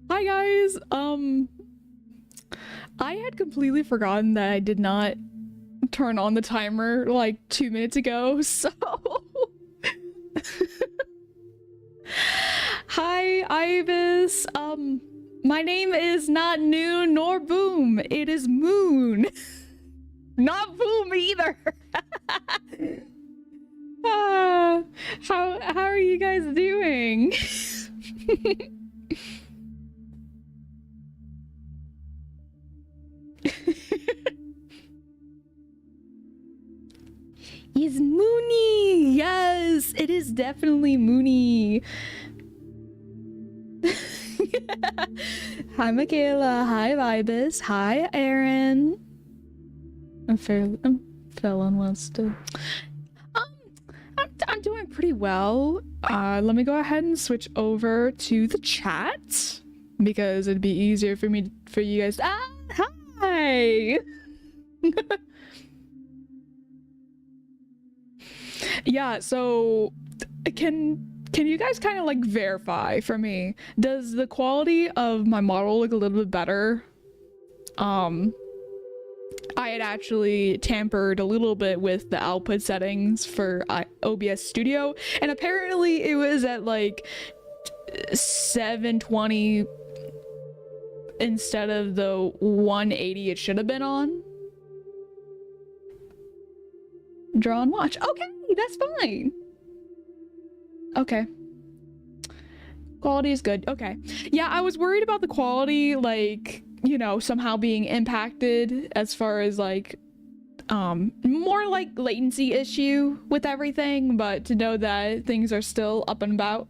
Hi guys. I had completely forgotten that I did not turn on the timer like 2 minutes ago, so hi Ibis. My name is not Noon nor Boom. It is Moon. Not Boom either. How are you guys doing? It's Moony! Yes, it is definitely Moony. Hi Michaela, hi Vibus, hi Aaron. I'm Felon wants to. I'm doing pretty well. Let me go ahead and switch over to the chat because it'd be easier for you guys. Hi. Yeah, so can you guys kind of like verify for me, does the quality of my model look a little bit better? I had actually tampered a little bit with the output settings for OBS Studio, and apparently it was at like 720 instead of the 180 it should have been on. Draw and watch. Okay, that's fine. Okay. Quality is good. Okay. Yeah, I was worried about the quality, like, you know, somehow being impacted as far as like more like latency issue with everything, but to know that things are still up and about.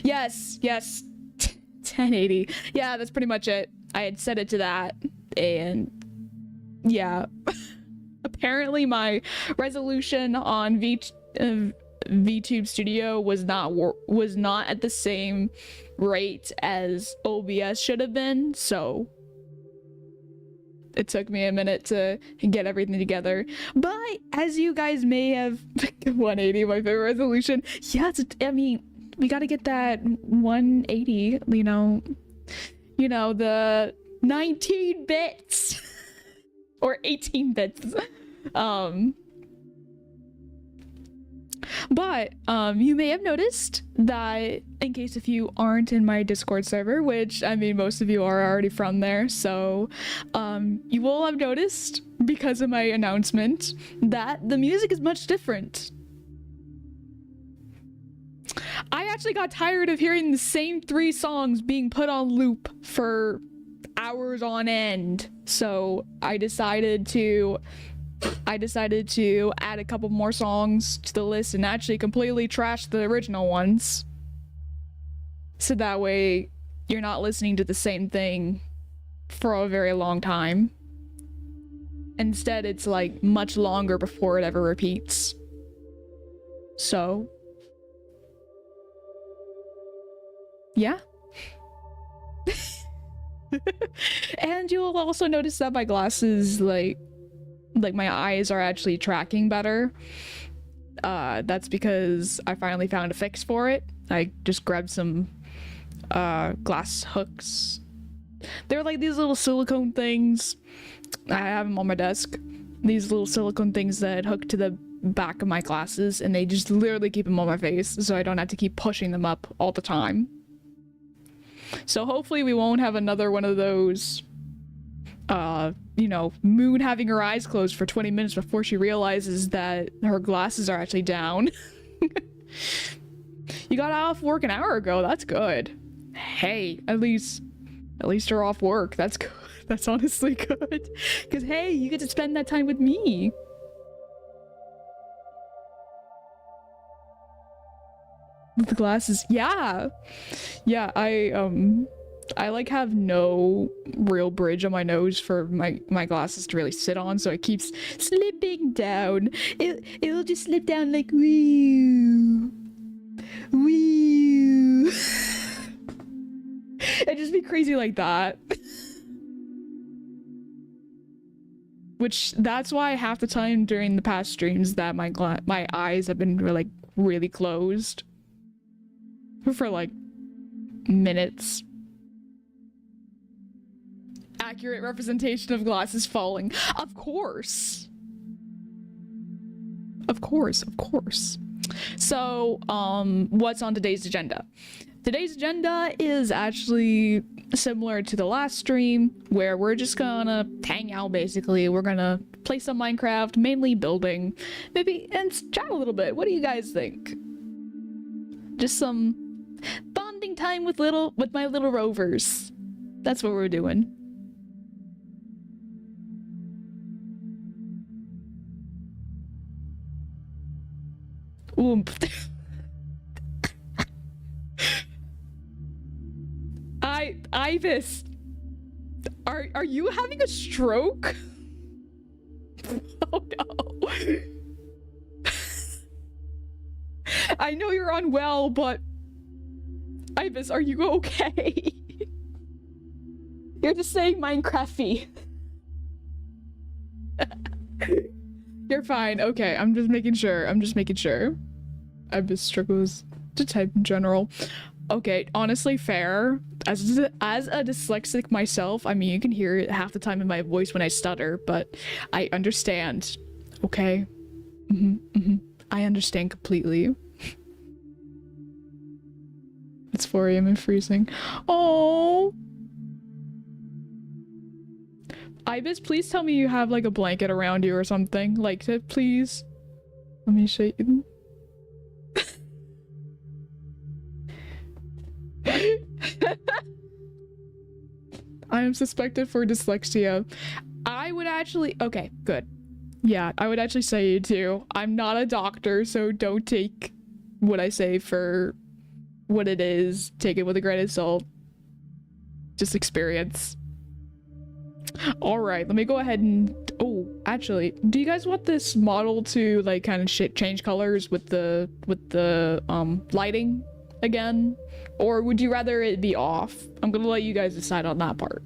Yes, 1080. Yeah, that's pretty much it. I had set it to that, and yeah. Apparently my resolution on VTube Studio was not at the same rate as OBS should have been, so it took me a minute to get everything together. But as you guys may have 180, my favorite resolution. Yeah, I mean, we gotta get that 180, you know, the 19 bits or 18 bits. But you may have noticed that, in case if you aren't in my Discord server, which I mean most of you are already from there, so you will have noticed, because of my announcement, that the music is much different. I actually got tired of hearing the same 3 songs being put on loop for hours on end, so I decided to add a couple more songs to the list and actually completely trash the original ones. So that way you're not listening to the same thing for a very long time. Instead, it's like much longer before it ever repeats. So, yeah. And you'll also notice that my glasses, like my eyes are actually tracking better. That's because I finally found a fix for it. I just grabbed some glass hooks. They're like these little silicone things. I have them on my desk. These little silicone things that hook to the back of my glasses, and they just literally keep them on my face, so I don't have to keep pushing them up all the time. So hopefully we won't have another one of those, you know, Moon having her eyes closed for 20 minutes before she realizes that her glasses are actually down. You got off work an hour ago, that's good. Hey, at least you're off work, that's good. That's honestly good. Because hey, you get to spend that time with me. With the glasses, yeah. Yeah, I like have no real bridge on my nose for my glasses to really sit on, so it keeps slipping down. It'll just slip down like woo. Woo. It'd just be crazy like that. Which, that's why half the time during the past streams that my eyes have been really closed. For like minutes. Accurate representation of glasses falling. Of course. Of course, of course. So, what's on today's agenda? Today's agenda is actually similar to the last stream, where we're just gonna hang out basically. We're gonna play some Minecraft, mainly building, maybe, and chat a little bit. What do you guys think? Just some bonding time with my little rovers. That's what we're doing. Oomph. Ibis, are you having a stroke? Oh no. I know you're unwell, but Ibis, are you okay? You're just saying Minecrafty. You're fine. Okay, I'm just making sure. Ibis struggles to type in general. Okay, honestly, fair. As a dyslexic myself, I mean, you can hear it half the time in my voice when I stutter, but I understand. Okay? I understand completely. It's 4 AM and freezing. Oh. Ibis, please tell me you have like a blanket around you or something. Like, please. Let me show you. I am suspected for dyslexia. I would actually— okay, good. Yeah, I would actually say you too. I'm not a doctor, so don't take what I say for what it is. Take it with a grain of salt. Just experience. Alright, let me go ahead and— oh, actually, do you guys want this model to like kind of change colors with the lighting again? Or would you rather it be off? I'm gonna let you guys decide on that part.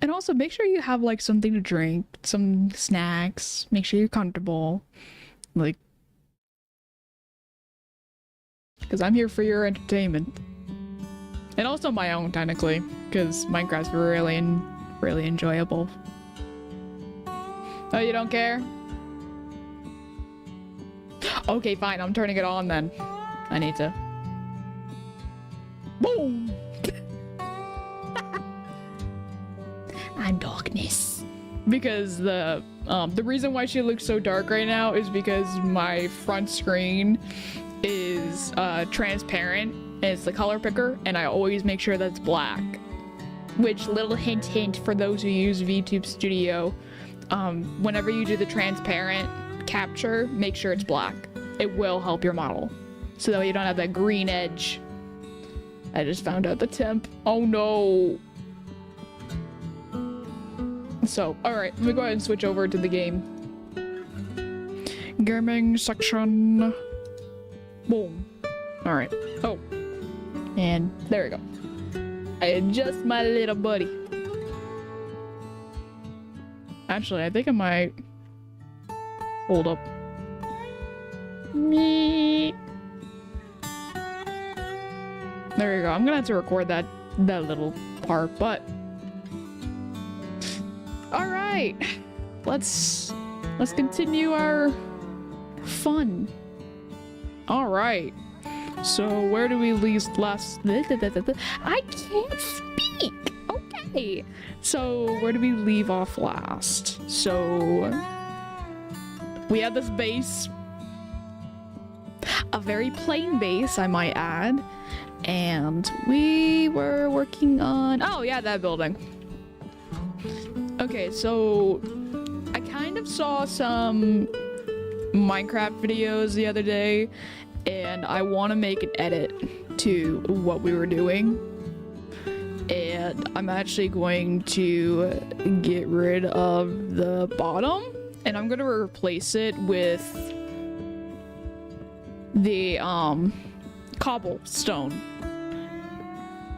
And also make sure you have like something to drink, some snacks, make sure you're comfortable. Like, because I'm here for your entertainment. And also my own, technically, because Minecraft's really enjoyable. Oh, you don't care? Okay, fine, I'm turning it on then. I need to. Boom! I'm darkness. Because the reason why she looks so dark right now is because my front screen is transparent and it's the color picker, and I always make sure that's black. Which, little hint for those who use VTube Studio, whenever you do the transparent capture, make sure it's black. It will help your model, so that way you don't have that green edge. I just found out the temp. Oh no. So, alright, let me go ahead and switch over to the game. Gaming section. Boom. Alright. Oh. And there we go. I adjust my little buddy. Actually, I think I might... Hold up. Me. There you go. I'm gonna have to record that little part, but... Alright. Let's continue our fun. Alright. So where do we leave last? I can't speak. Okay. So where do we leave off last? So we had this base, a very plain base, I might add, and we were working on, oh yeah, that building. Okay, so I kind of saw some Minecraft videos the other day, and I want to make an edit to what we were doing, and I'm actually going to get rid of the bottom, and I'm going to replace it with the cobblestone.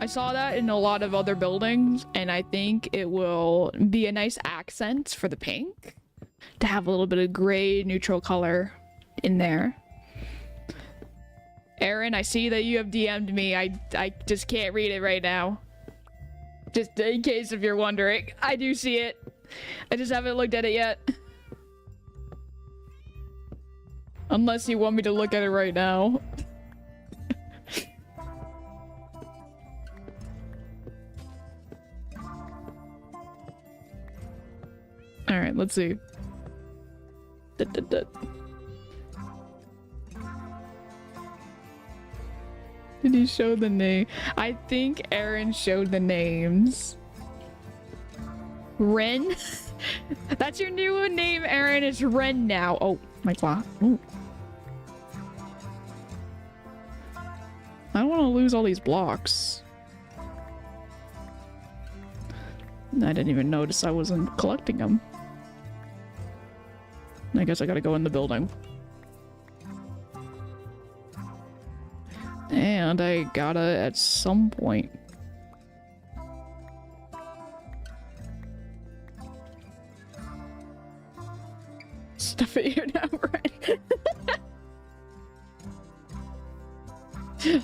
I saw that in a lot of other buildings, and I think it will be a nice accent for the pink to have a little bit of gray neutral color in there. Aaron, I see that you have DM'd me. I just can't read it right now. Just in case if you're wondering. I do see it. I just haven't looked at it yet. Unless you want me to look at it right now. Alright, let's see. Did he show the name? I think Aaron showed the names. Ren? That's your new name, Aaron. It's Ren now. Oh my god. Ooh. I don't want to lose all these blocks. I didn't even notice I wasn't collecting them. I guess I gotta go in the building. And I gotta at some point. Stuff it here now, right?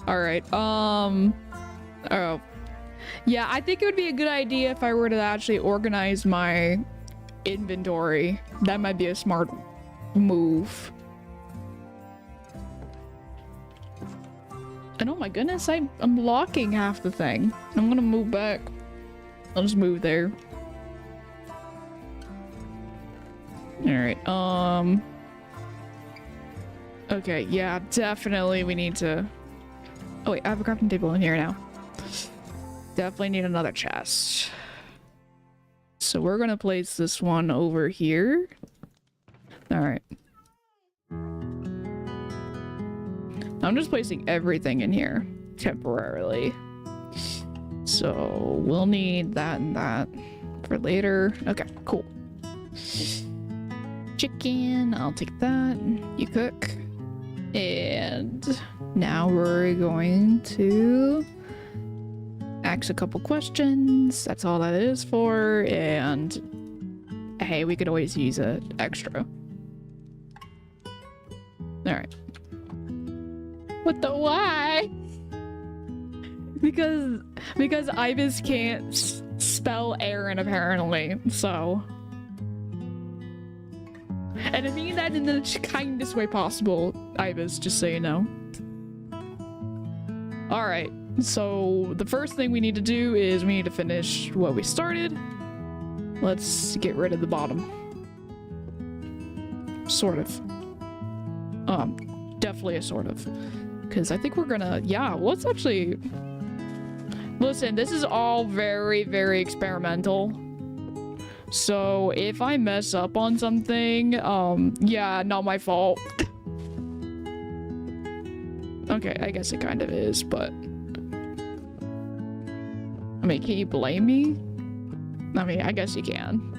Alright, oh. Yeah, I think it would be a good idea if I were to actually organize my inventory. That might be a smart move. And oh my goodness, I'm blocking half the thing. I'm gonna move back. I'll just move there. Alright, okay, yeah, definitely we need to... Oh wait, I have a crafting table in here now. Definitely need another chest. So we're gonna place this one over here. Alright. I'm just placing everything in here temporarily. So we'll need that and that for later. Okay, cool. Chicken, I'll take that. You cook. And now we're going to ask a couple questions. That's all that is for. And hey, we could always use an extra. Alright. What the why? Because Ibis can't spell Aaron apparently, so. And I mean that in the kindest way possible, Ibis, just so you know. Alright, so the first thing we need to do is we need to finish what we started. Let's get rid of the bottom. Sort of. Definitely a sort of. Because I think we're gonna, yeah, let's actually... Listen, this is all very, very experimental. So if I mess up on something, yeah, not my fault. Okay, I guess it kind of is, but... I mean, can you blame me? I mean, I guess you can.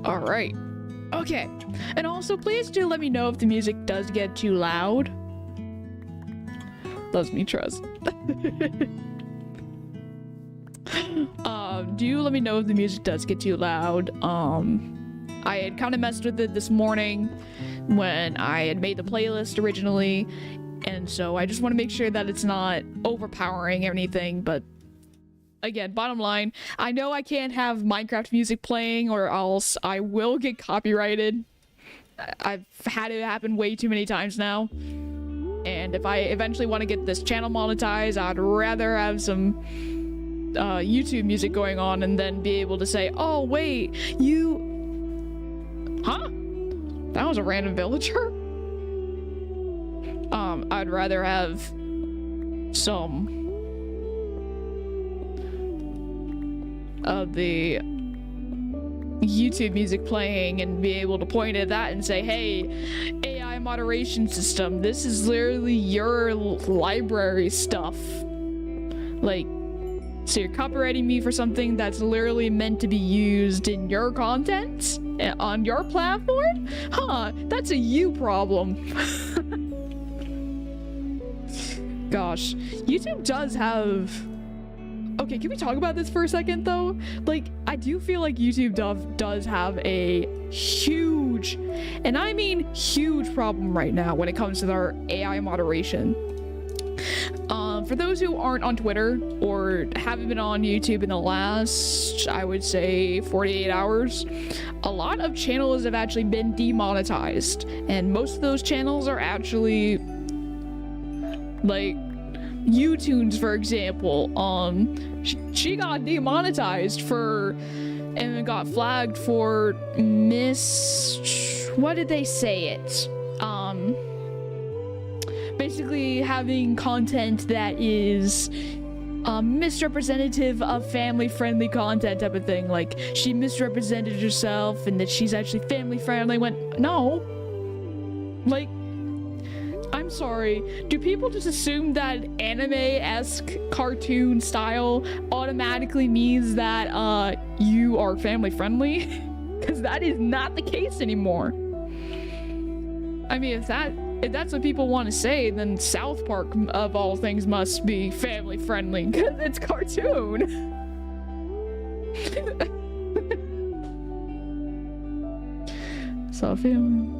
Alright. Okay. And also, please do let me know if the music does get too loud. Loves me, trust. Do let me know if the music does get too loud. I had kind of messed with it this morning when I had made the playlist originally, and so I just want to make sure that it's not overpowering or anything. But again, bottom line, I know I can't have Minecraft music playing or else I will get copyrighted. I've had it happen way too many times now. And if I eventually want to get this channel monetized, I'd rather have some YouTube music going on and then be able to say, oh wait, you... Huh? That was a random villager? I'd rather have some of the YouTube music playing and be able to point at that and say, hey, AI moderation system, this is literally your library stuff. Like, so you're copyrighting me for something that's literally meant to be used in your content on your platform? Huh, that's a you problem. Gosh, YouTube does have... Okay, can we talk about this for a second though? Like, I do feel like YouTube does have a huge, and I mean huge problem right now when it comes to their AI moderation. For those who aren't on Twitter or haven't been on YouTube in the last, I would say, 48 hours, a lot of channels have actually been demonetized, and most of those channels are actually, like, YouTunes, for example. She got demonetized for, and got flagged for what did they say it? Basically having content that is misrepresentative of family-friendly content type of thing. Like, she misrepresented herself and that she's actually family-friendly. Went, no. Like, I'm sorry. Do people just assume that anime-esque cartoon style automatically means that you are family-friendly? Because that is not the case anymore. I mean, if that's what people want to say, then South Park, of all things, must be family-friendly, because it's cartoon. So if you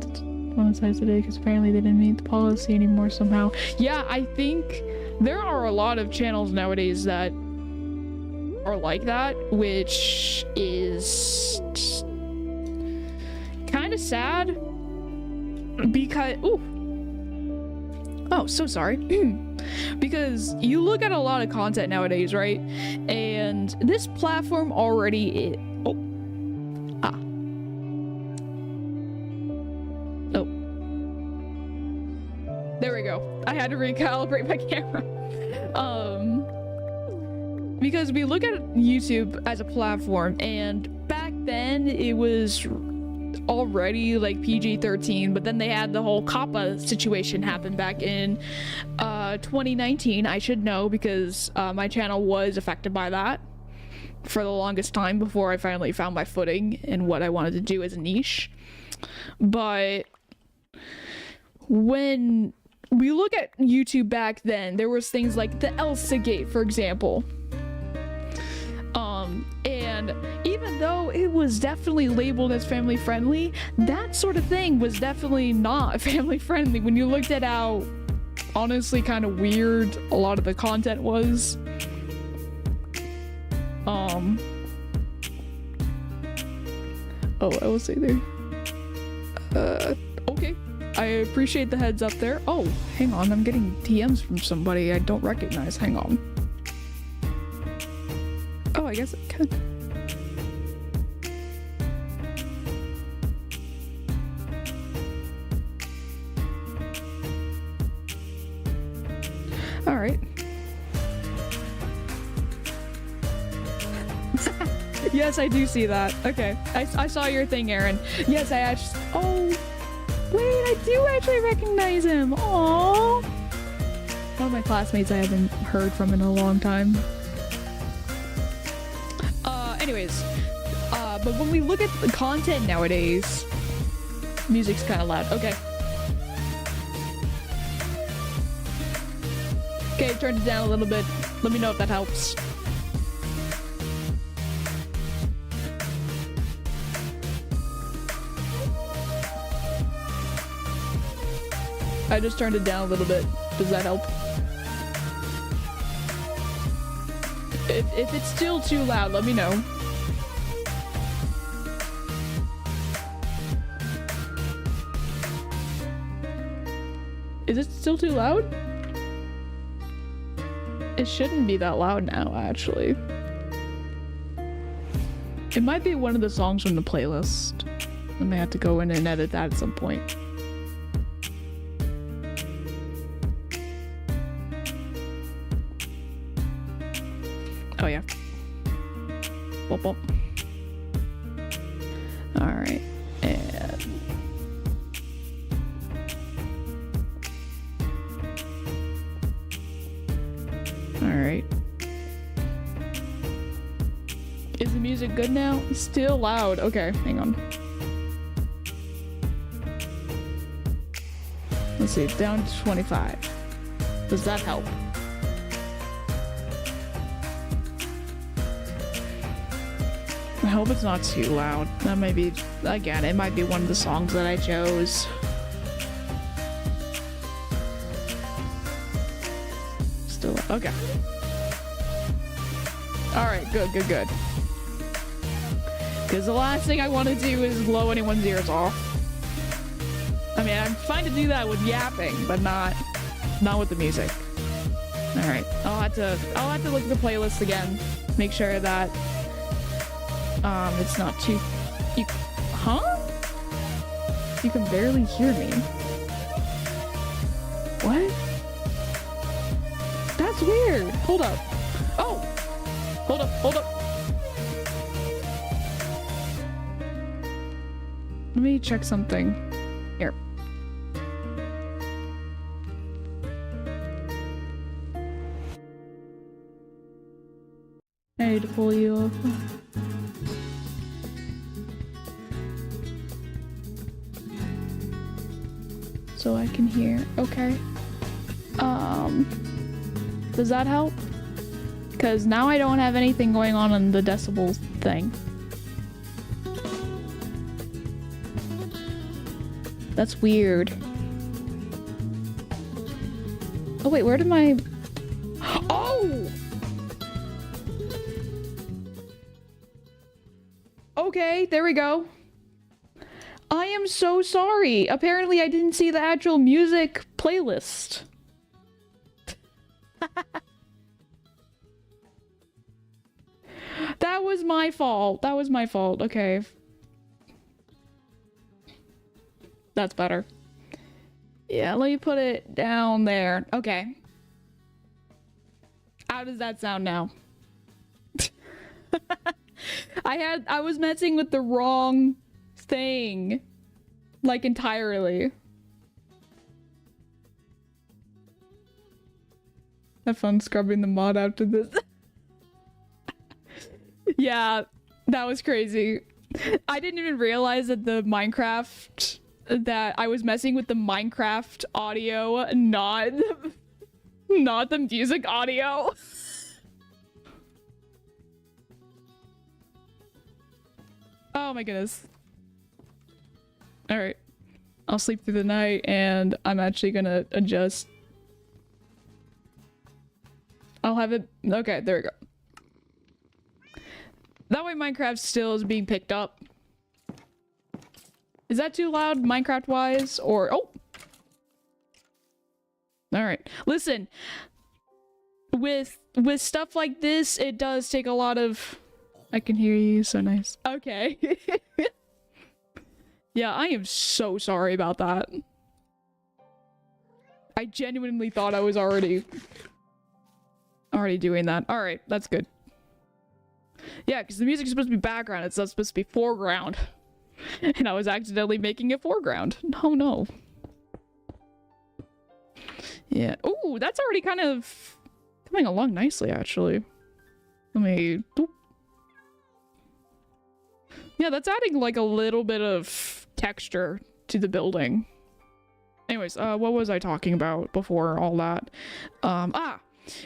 monetize today, because apparently they didn't meet the policy anymore somehow. Yeah, I think there are a lot of channels nowadays that are like that, which is kind of sad. Because, oh, so sorry. Because you look at a lot of content nowadays, right? And this platform already is... There we go. I had to recalibrate my camera. Because we look at YouTube as a platform, and back then it was already like PG-13, but then they had the whole COPPA situation happen back in 2019. I should know, because my channel was affected by that for the longest time before I finally found my footing and what I wanted to do as a niche. But when we look at YouTube back then, there was things like the Elsa Gate, for example. And even though it was definitely labeled as family friendly, that sort of thing was definitely not family friendly when you looked at how honestly kind of weird a lot of the content was. Oh, I will say there. Okay. I appreciate the heads up there. Oh, hang on. I'm getting DMs from somebody I don't recognize. Hang on. Oh, I guess it can. All right. Yes, I do see that. Okay. I saw your thing, Aaron. Yes, I actually... Oh, wait, I do actually recognize him. Aww. One of my classmates I haven't heard from in a long time. Anyways, but when we look at the content nowadays, music's kind of loud. Okay. Okay, turned it down a little bit. Let me know if that helps. I just turned it down a little bit. Does that help? If it's still too loud, let me know. Is it still too loud? It shouldn't be that loud now, actually. It might be one of the songs from the playlist. I may have to go in and edit that at some point. Oh yeah. Bump, bump. Alright. And... Alright. Is the music good now? Still loud. Okay, hang on. Let's see, down to 25. Does that help? I hope it's not too loud. That might be, again, it might be one of the songs that I chose. Still, okay. Alright, good, good, good. Because the last thing I want to do is blow anyone's ears off. I mean, I'm fine to do that with yapping, but not with the music. Alright, I'll have to look at the playlist again. Make sure that it's not too... Huh? You can barely hear me. What? That's weird. Hold up. Oh! Hold up, hold up. Let me check something. Here. I need to pull you up. So I can hear. Okay. Does that help? Because now I don't have anything going on the decibels thing. That's weird. Oh wait, where did my... Oh! Okay, there we go. I am so sorry. Apparently I didn't see the actual music playlist. That was my fault. That was my fault. Okay. That's better. Yeah, let me put it down there. Okay. How does that sound now? I was messing with the wrong thing. Like entirely. Have fun scrubbing the mod after this. Yeah, that was crazy. I didn't even realize that the Minecraft that I was messing with the Minecraft audio, not the music audio. Oh my goodness. Alright. I'll sleep through the night and I'm actually gonna adjust. I'll have it. Okay, there we go. That way Minecraft still is being picked up. Is that too loud Minecraft wise or oh. Alright. Listen. With stuff like this, it does take a lot of I can hear you, so nice. Okay. Yeah, I am so sorry about that. I genuinely thought I was already doing that. Alright, that's good. Yeah, because the music is supposed to be background, it's not supposed to be foreground. And I was accidentally making it foreground. Oh no. Yeah. Ooh, that's already kind of coming along nicely, actually. Let me... Boop. Yeah, that's adding like a little bit of texture to the building. Anyways, what was I talking about before all that?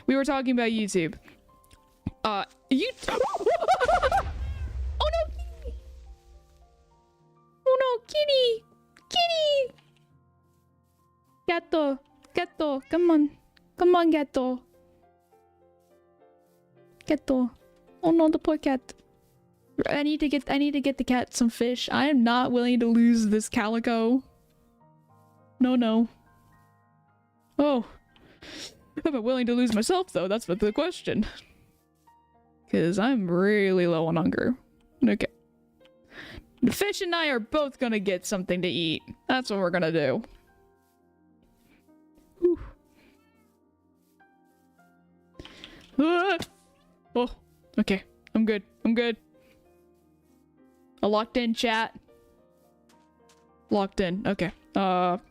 We were talking about YouTube. YouTube. Oh no, kitty! Oh no, kitty! Kitty! Gato, gato, come on, come on, gato. Gato. Oh no, the poor cat. I need to get the cat some fish. I am not willing to lose this calico. No, no. Oh. I'm willing to lose myself though, that's the question. Because I'm really low on hunger. Okay. The fish and I are both gonna get something to eat. That's what we're gonna do. Whew. Ah! Oh, okay. I'm good. I'm good. A locked in chat. Locked in. Okay. Then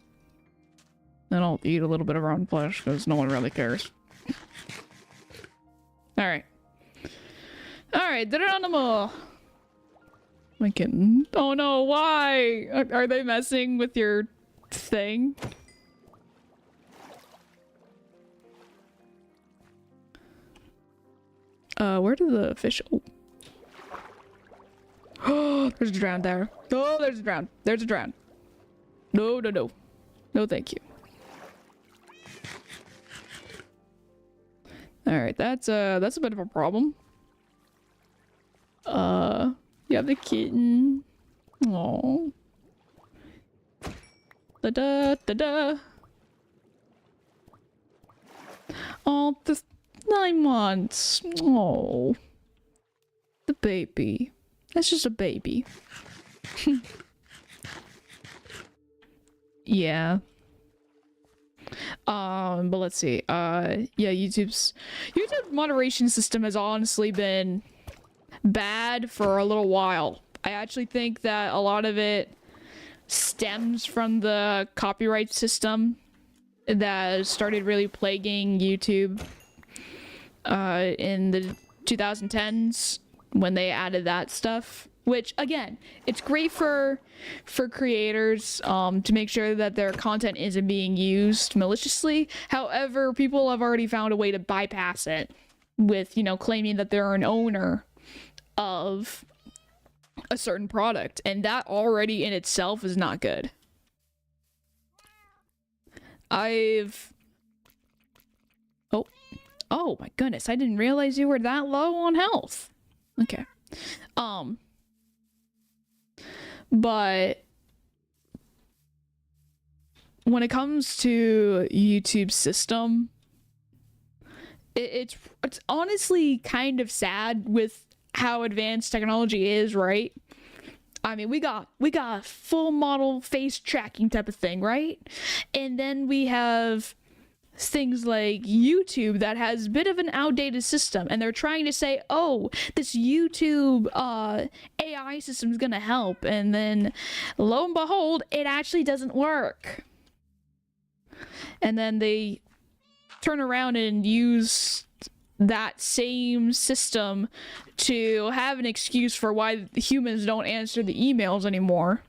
I'll eat a little bit of rotten flesh because no one really cares. Alright. Alright, Geronimo! My kitten. Oh no, why? Are they messing with your thing? Where did the fish... Oh, there's a drown there. Oh, there's a drown. There's a drown. No, no, no. No, thank you. Alright, that's a bit of a problem. You have the kitten. Aww. Da-da, da-da. Oh, the 9 months. Oh. The baby. That's just a baby. Yeah. But let's see. Yeah, YouTube moderation system has honestly been bad for a little while. I actually think that a lot of it stems from the copyright system that started really plaguing YouTube in the 2010s when they added that stuff. Which, again, it's great for creators to make sure that their content isn't being used maliciously. However, people have already found a way to bypass it with, you know, claiming that they're an owner of a certain product. And that already in itself is not good. Oh my goodness, I didn't realize you were that low on health. Okay. But when it comes to YouTube system, it's honestly kind of sad with how advanced technology is, right? I mean, we got a full model face tracking type of thing, right? And then we have things like YouTube that has a bit of an outdated system, and they're trying to say, oh, this YouTube AI system is gonna help, and then lo and behold, it actually doesn't work. And then they turn around and use that same system to have an excuse for why humans don't answer the emails anymore.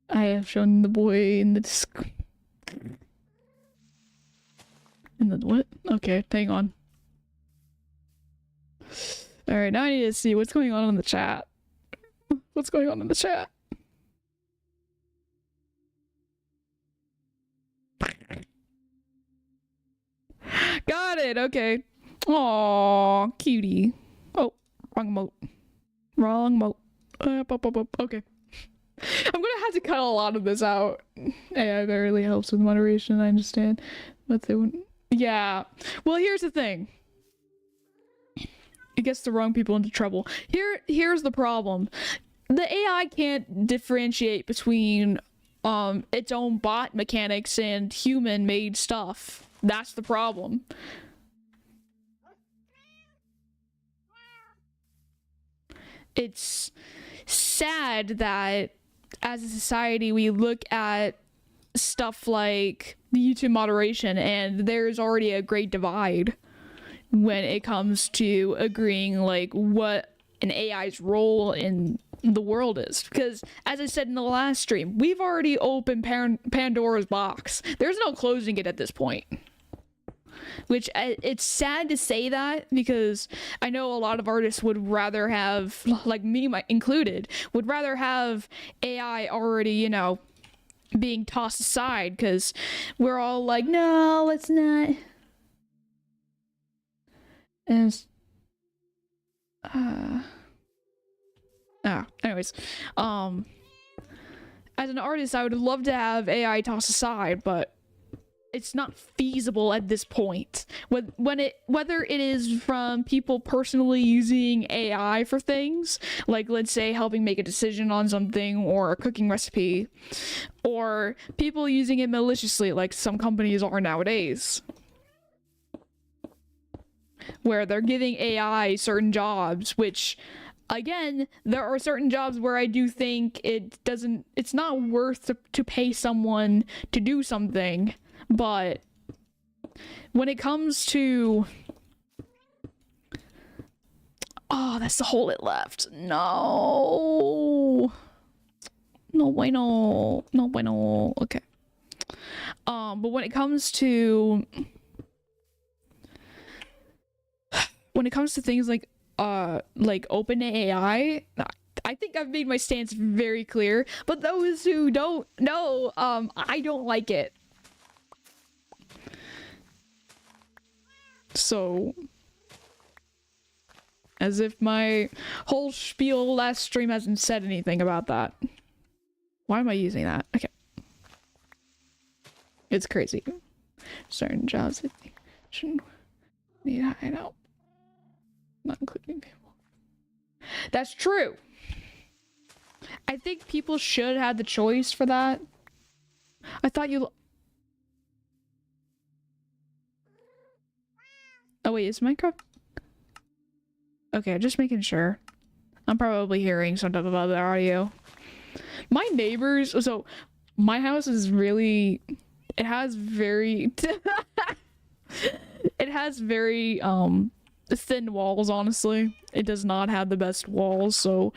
I have shown the boy in the in the what? Okay, hang on. Alright, now I need to see what's going on in the chat. What's going on in the chat? Got it, okay. Aww, cutie. Oh, wrong emote. Wrong emote. Okay. I'm gonna have to cut a lot of this out. Yeah, that really helps with moderation, I understand. But they wouldn't. Yeah. Well, here's the thing. It gets the wrong people into trouble. Here's the problem. The AI can't differentiate between its own bot mechanics and human-made stuff. That's the problem. It's sad that as a society we look at stuff like the YouTube moderation and there's already a great divide when it comes to agreeing like what an AI's role in the world is. Because as I said in the last stream, we've already opened Pandora's box. There's no closing it at this point. Which, it's sad to say that, because I know a lot of artists would rather have, like me included, would rather have AI already, you know, being tossed aside, because we're all like, no, let's not. And anyways, as an artist, I would love to have AI tossed aside, but it's not feasible at this point. Whether it is from people personally using AI for things, like let's say helping make a decision on something or a cooking recipe, or people using it maliciously like some companies are nowadays, where they're giving AI certain jobs, which again, there are certain jobs where I do think it's not worth to pay someone to do something. But when it comes to, oh, that's the hole it left. No bueno. Okay. But when it comes to things like OpenAI, I think I've made my stance very clear. But those who don't know, I don't like it. So, as if my whole spiel last stream hasn't said anything about that. Why am I using that? Okay. It's crazy. Certain jobs I think shouldn't need to hide out. Not including people. That's true. I think people should have the choice for that. I thought you... Oh wait, is Minecraft? Okay, just making sure. I'm probably hearing something about the audio. My neighbors, so my house is really, it has very thin walls, honestly. It does not have the best walls, so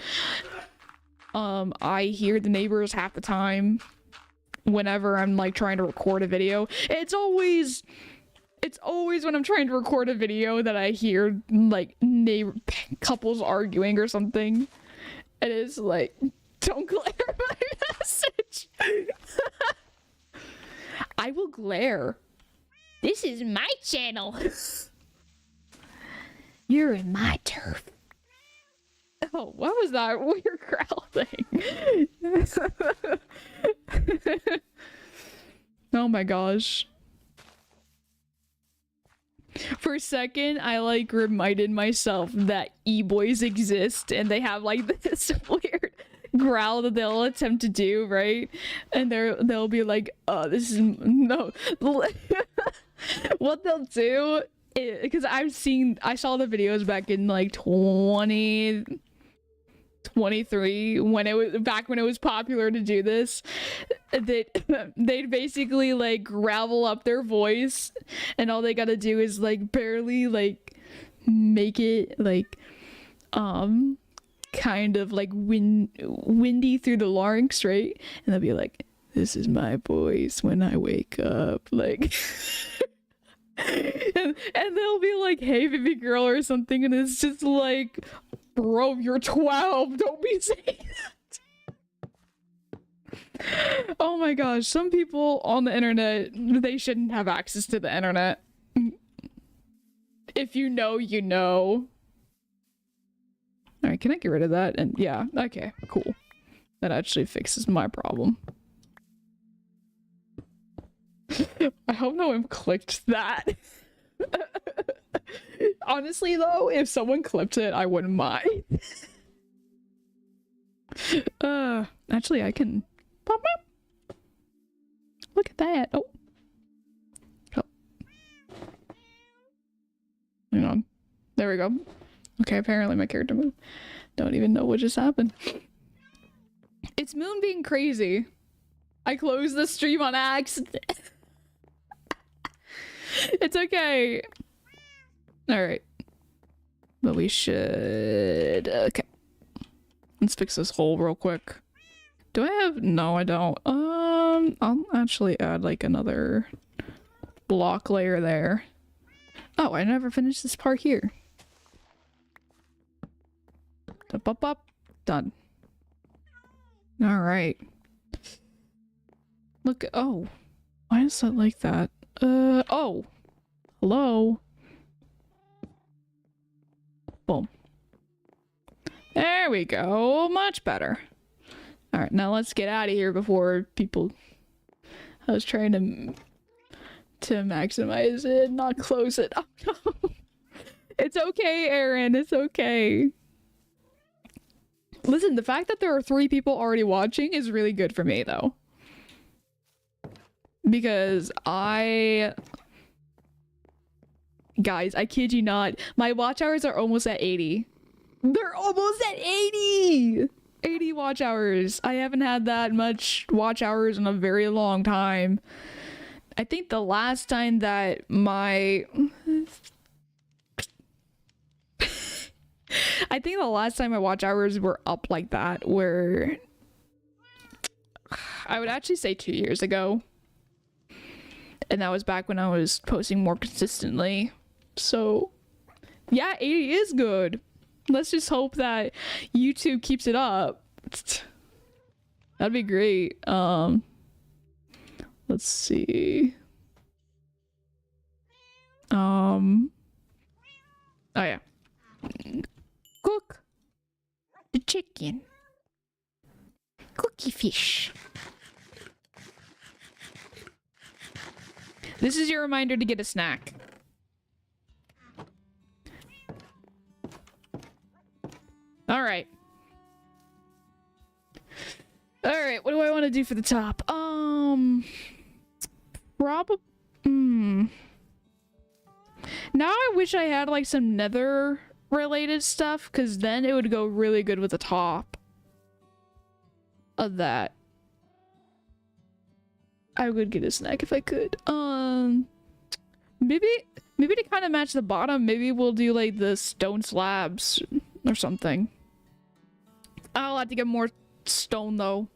I hear the neighbors half the time whenever I'm like trying to record a video. It's always when I'm trying to record a video that I hear like neighbor couples arguing or something. It is like, don't glare my message. I will glare. This is my channel. You're in my turf. Oh, what was that weird growl thing? Oh my gosh. For a second, I like reminded myself that e-boys exist and they have like this weird growl that they'll attempt to do, right? And they'll be like, oh, this is no. What they'll do, because I saw the videos back in like 2023 when it was popular to do this. They'd basically like gravel up their voice, and all they gotta do is like barely like make it like kind of like windy through the larynx, right? And they'll be like, this is my voice when I wake up, like and they'll be like, hey baby girl or something, and it's just like, bro, you're 12, don't be saying that. Oh my gosh, some people on the internet, they shouldn't have access to the internet. If you know, you know. Alright, can I get rid of that? And yeah, okay, cool. That actually fixes my problem. I hope no one clicked that. Honestly though, if someone clipped it, I wouldn't mind. Actually I can pop up. Look at that. Oh. Hang on. There we go. Okay, apparently my character moved. Don't even know what just happened. It's Moon being crazy. I closed the stream on accident. It's okay. Alright. But we should... Okay. Let's fix this hole real quick. Do I have... No, I don't. I'll actually add like another block layer there. Oh, I never finished this part here. Up, up, up. Done. Alright. Look, oh. Why is that like that? Oh. Hello? Boom. There we go. Much better. Alright, now let's get out of here before people... I was trying to maximize it, not close it. Oh no. It's okay, Aaron. It's okay. Listen, the fact that there are 3 people already watching is really good for me, though. Because Guys, I kid you not. My watch hours are almost at 80. They're almost at 80! 80 watch hours. I haven't had that much watch hours in a very long time. I think the last time that my... I think the last time my watch hours were up like that were... I would actually say 2 years ago. And that was back when I was posting more consistently. So, yeah, 80 is good. Let's just hope that YouTube keeps it up. That'd be great. Let's see. Oh yeah. Cook the chicken. Cookie fish. This is your reminder to get a snack. Alright. Alright, what do I want to do for the top? Now I wish I had like some nether related stuff, because then it would go really good with the top of that. I would get a snack if I could. Maybe to kind of match the bottom, maybe we'll do like the stone slabs or something. I'll have to get more stone though.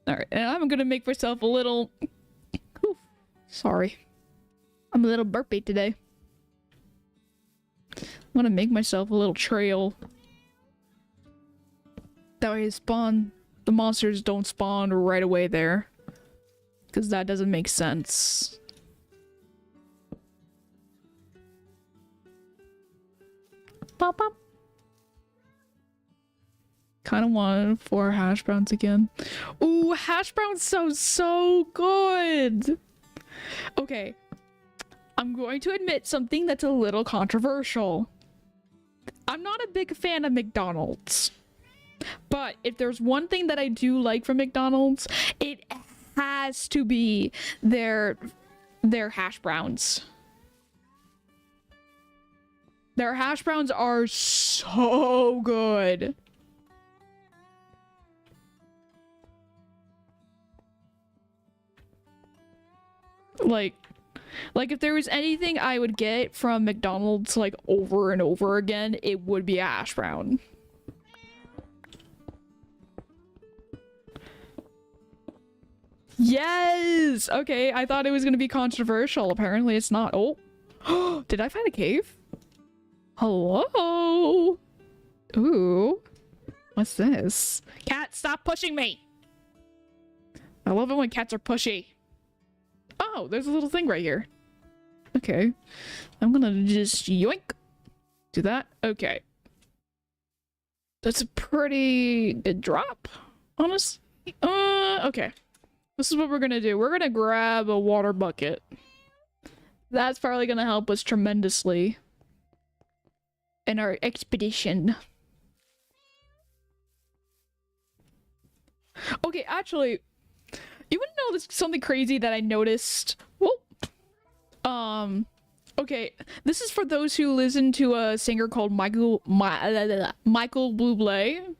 Alright, and I'm gonna make myself a little... Oof, sorry. I'm a little burpy today. I'm gonna make myself a little trail. That way the monsters don't spawn right away there. Because that doesn't make sense. Pop up. Kind of want 4 hash browns again. Ooh, hash browns sound so good. Okay. I'm going to admit something that's a little controversial. I'm not a big fan of McDonald's. But if there's one thing that I do like from McDonald's, it has to be their hash browns. Their hash browns are so good. Like, Like, if there was anything I would get from McDonald's, like, over and over again, it would be a hash brown. Yes! Okay, I thought it was gonna be controversial. Apparently it's not. Oh. Did I find a cave? Hello? Ooh. What's this? Cat, stop pushing me! I love it when cats are pushy. Oh, there's a little thing right here. Okay. I'm gonna just yoink. Do that. Okay. That's a pretty good drop, honestly. Okay. This is what we're gonna do. We're gonna grab a water bucket. That's probably gonna help us tremendously in our expedition. Okay, actually, you wouldn't know this something crazy that I noticed. Whoa. Okay, this is for those who listen to a singer called Michael Bublé.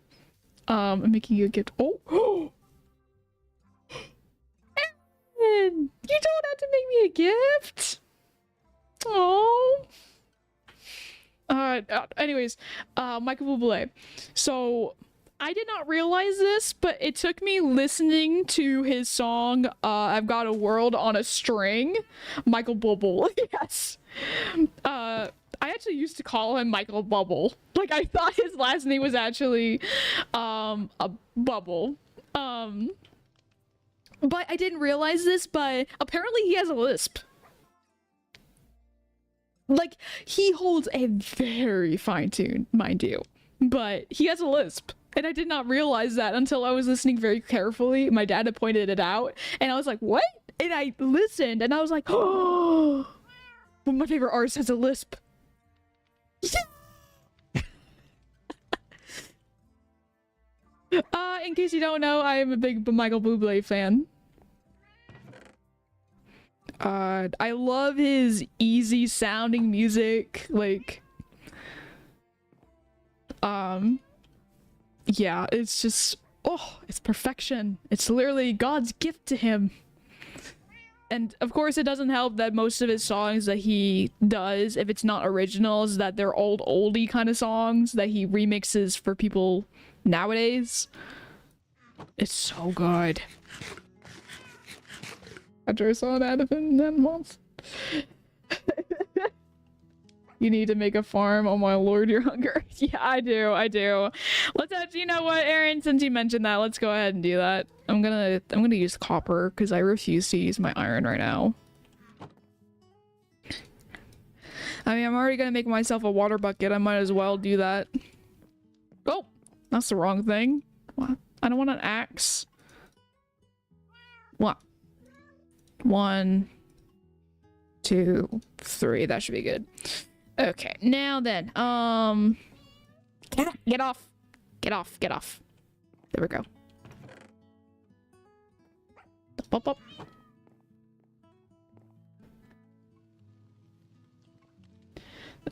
I'm making you a gift. Oh. Aaron, you don't have to make me a gift. Oh. Anyways, Michael Bublé. So I did not realize this, but it took me listening to his song, I've Got a World on a String. Michael Bubble. Yes. I actually used to call him Michael Bubble. Like, I thought his last name was actually, a Bubble. But I didn't realize this, but apparently he has a lisp. Like, he holds a very fine tune, mind you, but he has a lisp. And I did not realize that until I was listening very carefully. My dad had pointed it out, and I was like, what? And I listened, and I was like, oh, one of my favorite artists has a lisp. In case you don't know, I am a big Michael Bublé fan. I love his easy sounding music, like, yeah, it's just, oh, it's perfection. It's literally God's gift to him. And of course it doesn't help that most of his songs that he does, if it's not originals, that they're oldie kind of songs that he remixes for people nowadays. It's so good. After I saw an ad of him in 10 months. You need to make a farm. Oh my lord, you're hungry. Yeah, I do. Let's actually, you know what, Aaron, since you mentioned that, let's go ahead and do that. I'm gonna use copper because I refuse to use my iron right now. I mean, I'm already gonna make myself a water bucket. I might as well do that. Oh, that's the wrong thing. What? I don't want an axe. What? 1, 2, 3. That should be good. Okay, now then, get off. There we go. Up.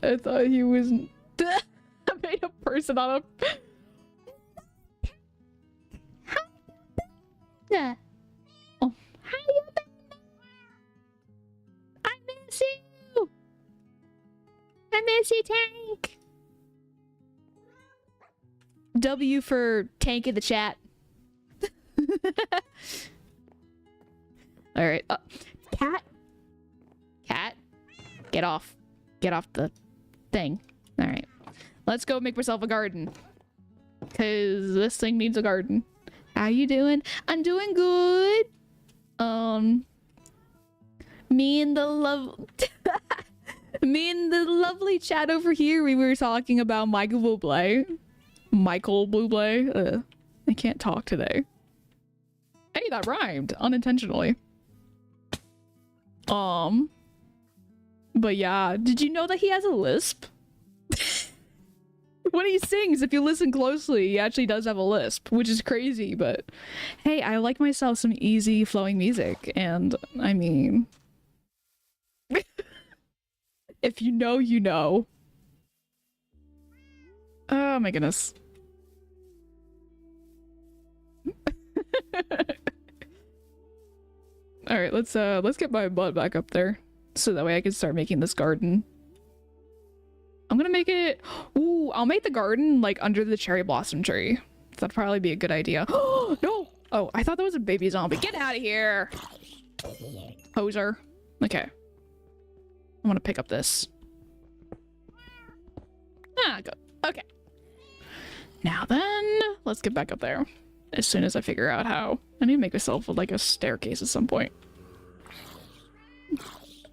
I thought he was. I made a person on a. Yeah. Oh, how you been? I miss you. I miss you, Tank. W for Tank in the chat. All right. Cat. Get off the thing. All right. Let's go make myself a garden. Cause this thing needs a garden. How you doing? I'm doing good. Me and the lovely chat over here, we were talking about Michael Bublé. I can't talk today. Hey, that rhymed unintentionally. But yeah, did you know that he has a lisp? When he sings, if you listen closely, he actually does have a lisp, which is crazy, but hey, I like myself some easy flowing music, and I mean, if you know, you know. Oh my goodness. All right, let's get my butt back up there. so that way I can start making this garden. I'm gonna make it... Ooh, I'll make the garden like under the cherry blossom tree. That'd probably be a good idea. No! Oh, I thought that was a baby zombie. Get out of here! Hoser. Okay. I'm gonna pick up this. Ah, good. Okay. Now then, let's get back up there. As soon as I figure out how. I need to make myself like a staircase at some point.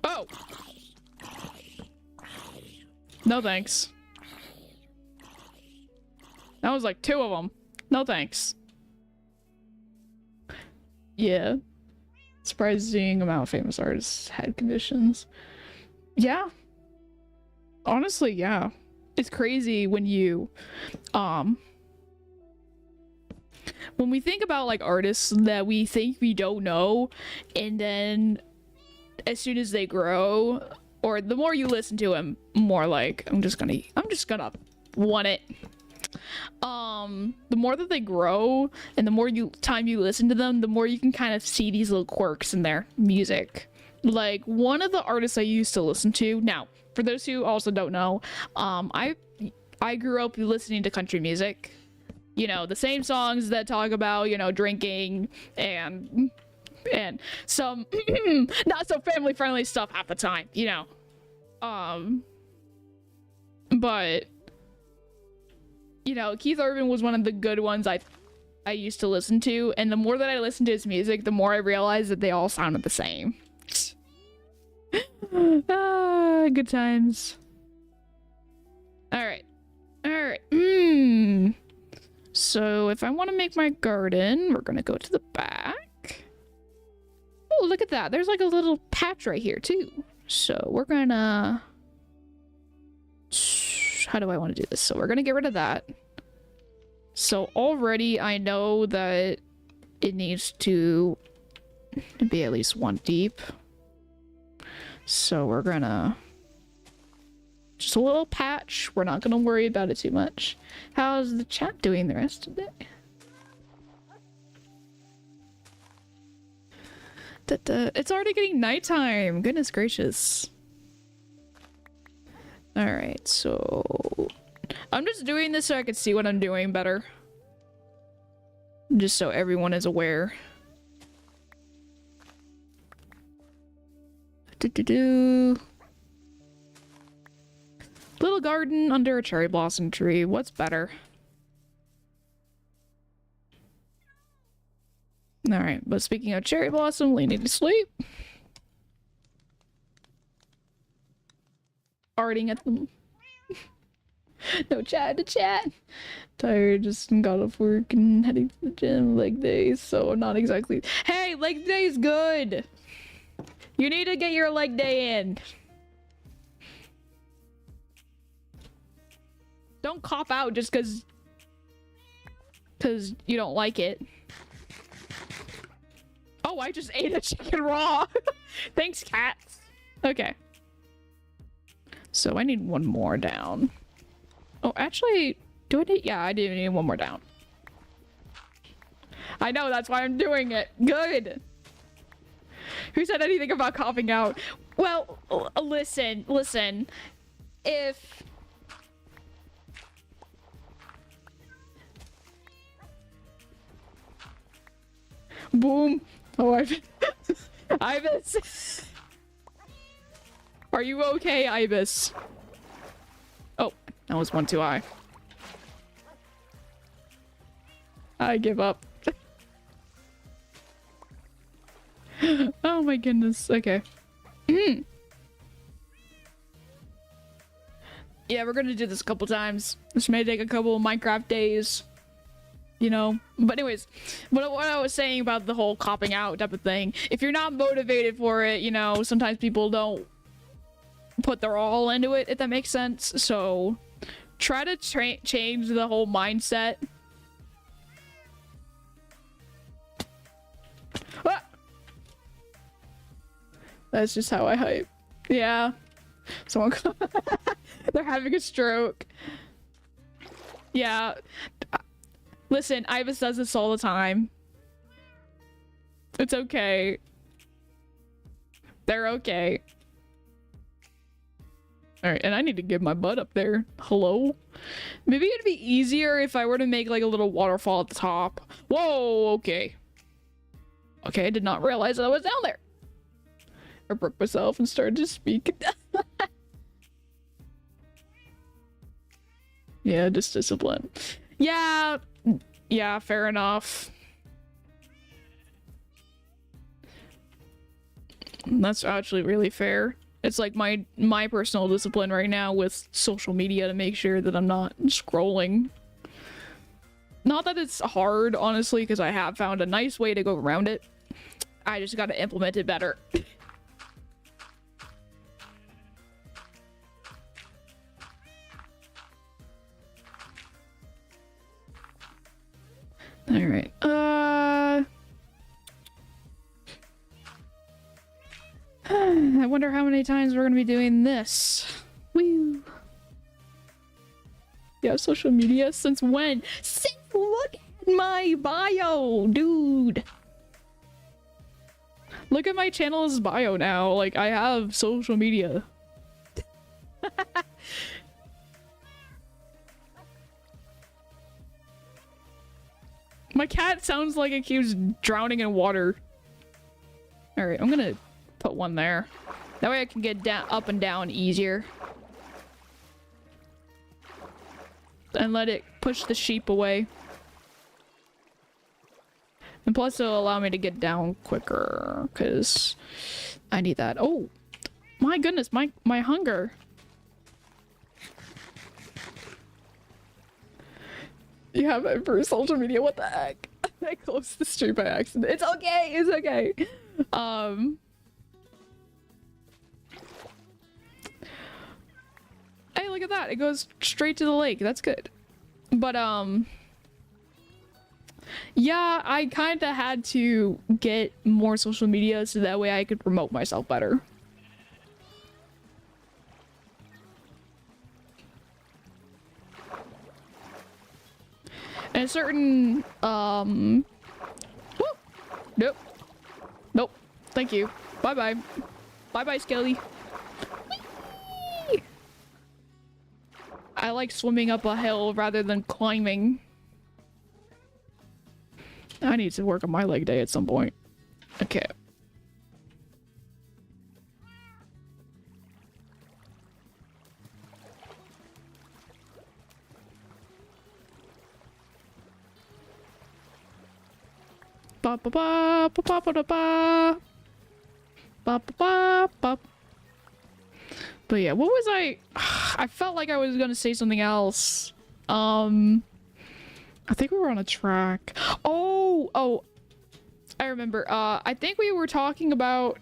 Oh! No thanks. That was like 2 of them. No thanks. Yeah. Surprising amount of famous artists had conditions. Yeah. Honestly, yeah. It's crazy when you, when we think about like artists that we think we don't know, and then as soon as they grow, or the more you listen to them, more like, I'm just gonna want it. The more that they grow and the more time you listen to them, the more you can kind of see these little quirks in their music. Like one of the artists I used to listen to, now for those who also don't know, I grew up listening to country music, you know, the same songs that talk about, you know, drinking and some not so family friendly stuff half the time, you know. But you know, Keith Urban was one of the good ones I used to listen to, and the more that I listened to his music, the more I realized that they all sounded the same. Good times. Alright. So if I want to make my garden, we're gonna go to the back. Oh, look at that. There's like a little patch right here too. So we're gonna... How do I want to do this? So we're gonna get rid of that. So already I know that it needs to be at least 1 deep. So we're gonna... Just a little patch. We're not gonna worry about it too much. How's the chat doing the rest of the day? It's already getting nighttime. Goodness gracious. Alright, so... I'm just doing this so I can see what I'm doing better. Just so everyone is aware. Little garden under a cherry blossom tree. What's better? Alright, but speaking of cherry blossom, we need to sleep. Farting at them. No chat to chat. Tired, just got off work and heading to the gym. Leg day, so not exactly. Hey, leg day's good. You need to get your leg day in. Don't cop out just because you don't like it. Oh, I just ate a chicken raw. Thanks, cats. Okay. So I need 1 more down. Oh, actually, do I need... Yeah, I do need 1 more down. I know, that's why I'm doing it. Good. Who said anything about copping out? Well, listen. If... Boom. Oh, Ibis. Are you okay, Ibis? Oh, that was 1 too high. I give up. Oh my goodness. Okay. Yeah, we're gonna do this a couple times. This may take a couple of Minecraft days. You know? But anyways, what I was saying about the whole copping out type of thing, if you're not motivated for it, you know, sometimes people don't put their all into it, if that makes sense. So try to change the whole mindset. Ah! That's just how I hype. Yeah. Someone they're having a stroke. Yeah. Listen, Ibis does this all the time. It's okay. They're okay. Alright, and I need to get my butt up there. Hello? Maybe it'd be easier if I were to make like a little waterfall at the top. Whoa, okay. Okay, I did not realize that I was down there. I broke myself and started to speak. Yeah, just discipline. Yeah, yeah, fair enough. That's actually really fair. It's like my personal discipline right now with social media to make sure that I'm not scrolling. Not that it's hard, honestly, because I have found a nice way to go around it. I just gotta implement it better. Alright, I wonder how many times we're gonna be doing this. Woo! Yeah, social media? Since when? Since, look at my bio, dude! Look at my channel's bio now. Like, I have social media. My cat sounds like it keeps drowning in water. Alright, I'm gonna put one there. That way I can get down, up and down easier. And let it push the sheep away. And plus it'll allow me to get down quicker, because I need that. Oh, my goodness, my hunger. You have it for social media, what the heck? I closed the stream by accident. It's okay, it's okay. Hey, look at that. It goes straight to the lake. That's good. But, yeah, I kind of had to get more social media so that way I could promote myself better. And a certain, whoop. Nope. Nope. Thank you. Bye-bye. Bye-bye, Skelly. Whee! I like swimming up a hill rather than climbing. I need to work on my leg day at some point. Okay. Ba ba ba ba ba ba ba ba ba ba. But yeah, what was I felt like I was gonna say something else. I think we were on a track. Oh, I remember. I think we were talking about.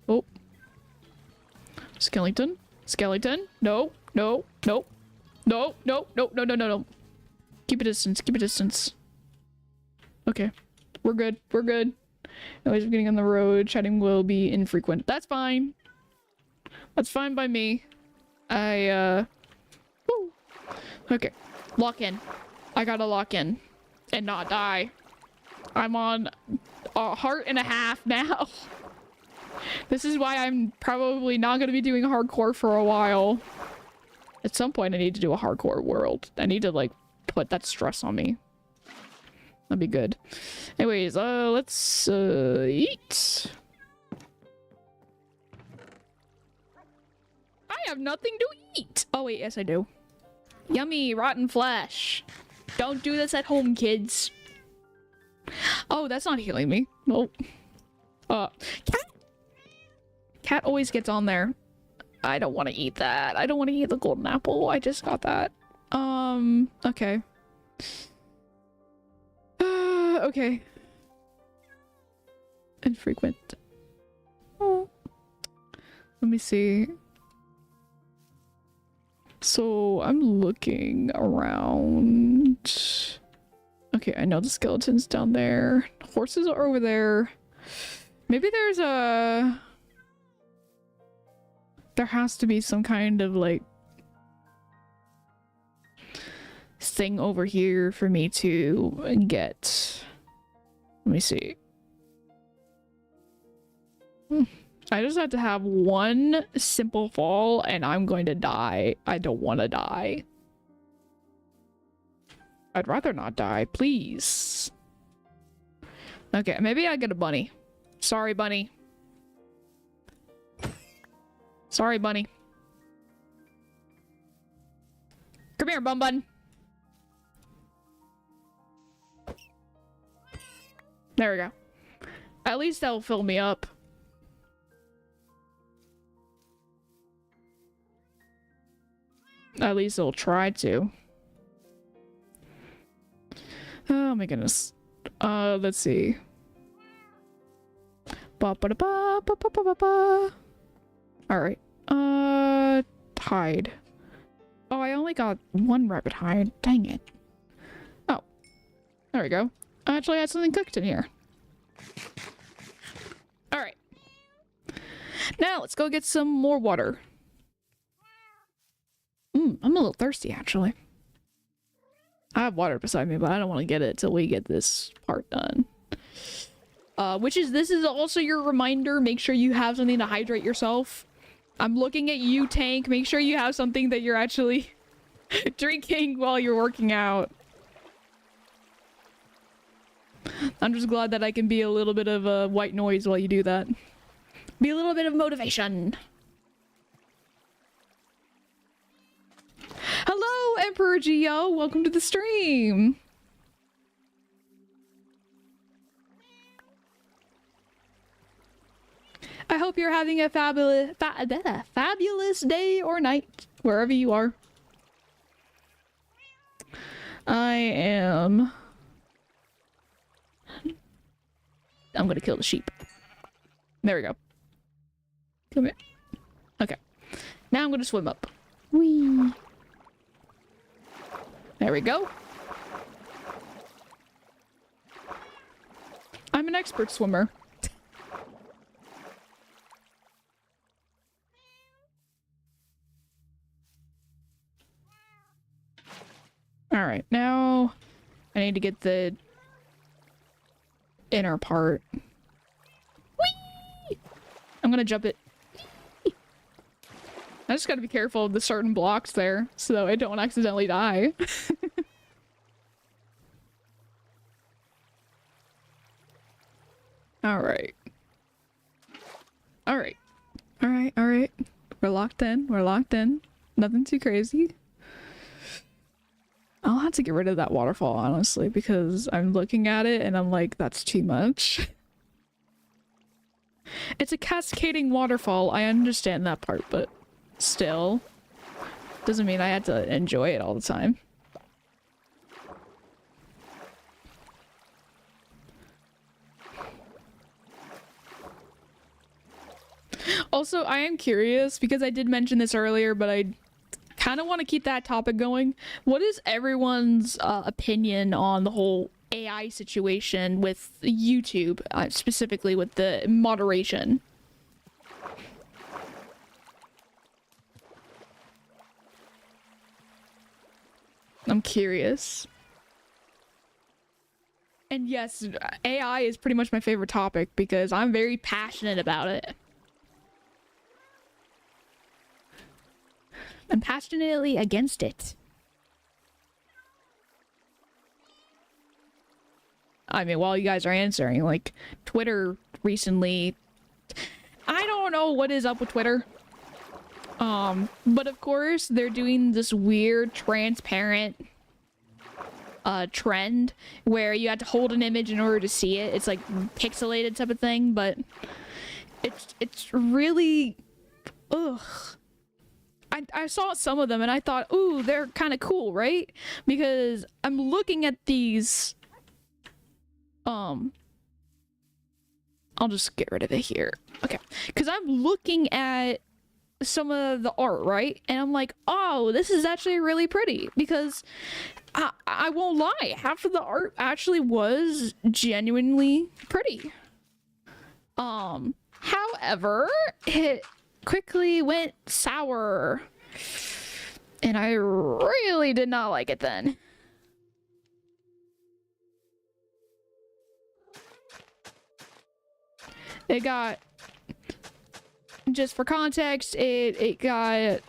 Oh, skeleton. No. Keep a distance. Keep a distance. Okay. We're good. We're good. Noise of getting on the road. Chatting will be infrequent. That's fine. That's fine by me. Woo. Okay. Lock in. I gotta lock in. And not die. I'm on a heart and a half now. This is why I'm probably not gonna be doing hardcore for a while. At some point I need to do a hardcore world. I need to, like, put that stress on me. That'd be good. Anyways, let's eat. I have nothing to eat. Oh wait, yes I do. Yummy, rotten flesh. Don't do this at home, kids. Oh, that's not healing me. Nope. Cat always gets on there. I don't want to eat that. I don't want to eat the golden apple. I just got that. Okay. Okay. Infrequent. Oh. Let me see. So I'm looking around. Okay, I know the skeleton's down there. Horses are over there. Maybe there's a... There has to be some kind of, like, thing over here for me to get. Let me see. I just had to have one simple fall and I'm going to die. I don't want to die. I'd rather not die, please. Okay, maybe I get a bunny. Sorry, bunny. Sorry, bunny. Come here, bum bun. There we go. At least that'll fill me up. At least it'll try to. Oh my goodness. Let's see. Ba-ba-da-ba, alright. Hide. Oh, I only got one rabbit hide. Dang it. Oh. There we go. I actually had something cooked in here. Alright. Now, let's go get some more water. I'm a little thirsty, actually. I have water beside me, but I don't want to get it till we get this part done. This is also your reminder. Make sure you have something to hydrate yourself. I'm looking at you, Tank. Make sure you have something that you're actually drinking while you're working out. I'm just glad that I can be a little bit of a white noise while you do that. Be a little bit of motivation. Hello, Emperor Geo. Welcome to the stream. I hope you're having a fabulous day or night, wherever you are. I'm gonna kill the sheep. There we go. Come here. Okay. Now I'm gonna swim up. Whee! There we go. I'm an expert swimmer. Alright, now I need to get the inner part. Whee! I'm gonna jump it. Whee! I just gotta be careful of the certain blocks there so I don't accidentally die. Alright. Alright. Alright, alright. We're locked in. We're locked in. Nothing too crazy. I'll have to get rid of that waterfall, honestly, because I'm looking at it and I'm like, that's too much. It's a cascading waterfall. I understand that part, but still. Doesn't mean I had to enjoy it all the time. Also, I am curious, because I did mention this earlier, but I kind of want to keep that topic going. What is everyone's opinion on the whole AI situation with YouTube, specifically with the moderation? I'm curious. And yes, AI is pretty much my favorite topic because I'm very passionate about it. I'm passionately against it. I mean, while you guys are answering, like, Twitter recently... I don't know what is up with Twitter. But of course, they're doing this weird, transparent trend where you have to hold an image in order to see it. It's like pixelated type of thing, but it's really... Ugh. I saw some of them and I thought, ooh, they're kind of cool, right? Because I'm looking at these... I'll just get rid of it here. Okay. Because I'm looking at some of the art, right? And I'm like, oh, this is actually really pretty. Because I won't lie, half of the art actually was genuinely pretty. However, it quickly went sour. And I really did not like it then. It got just for context, it got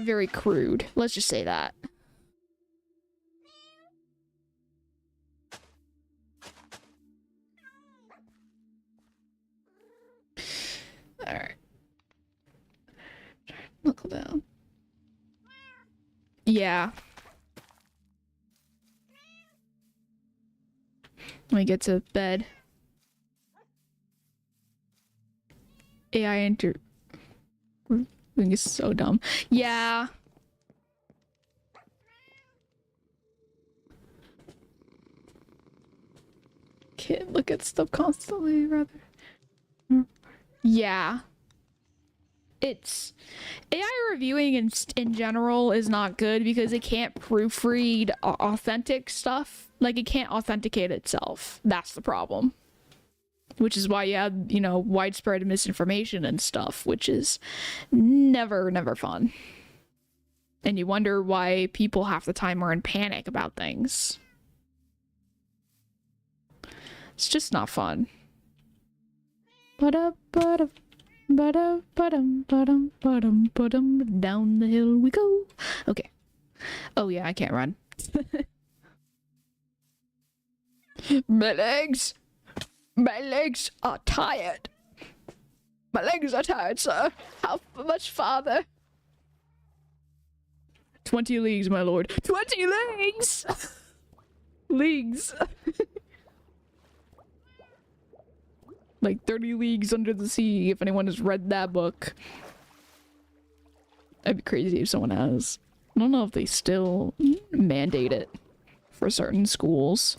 very crude. Let's just say that. Alright. Knuckle down. Yeah. Let me get to bed. AI enter. I think it's so dumb. Yeah. Can't look at stuff constantly, rather. Yeah. It's AI reviewing in general is not good because it can't proofread authentic stuff. Like, it can't authenticate itself. That's the problem. Which is why you have, you know, widespread misinformation and stuff, which is never fun. And you wonder why people half the time are in panic about things. It's just not fun. Down the hill we go. Okay. Oh yeah, I can't run. My legs are tired. My legs are tired, sir. How much farther? 20 leagues, my lord. 20 leagues! Leagues. Like 30 Leagues Under the Sea, if anyone has read that book. That'd be crazy if someone has. I don't know if they still mandate it for certain schools.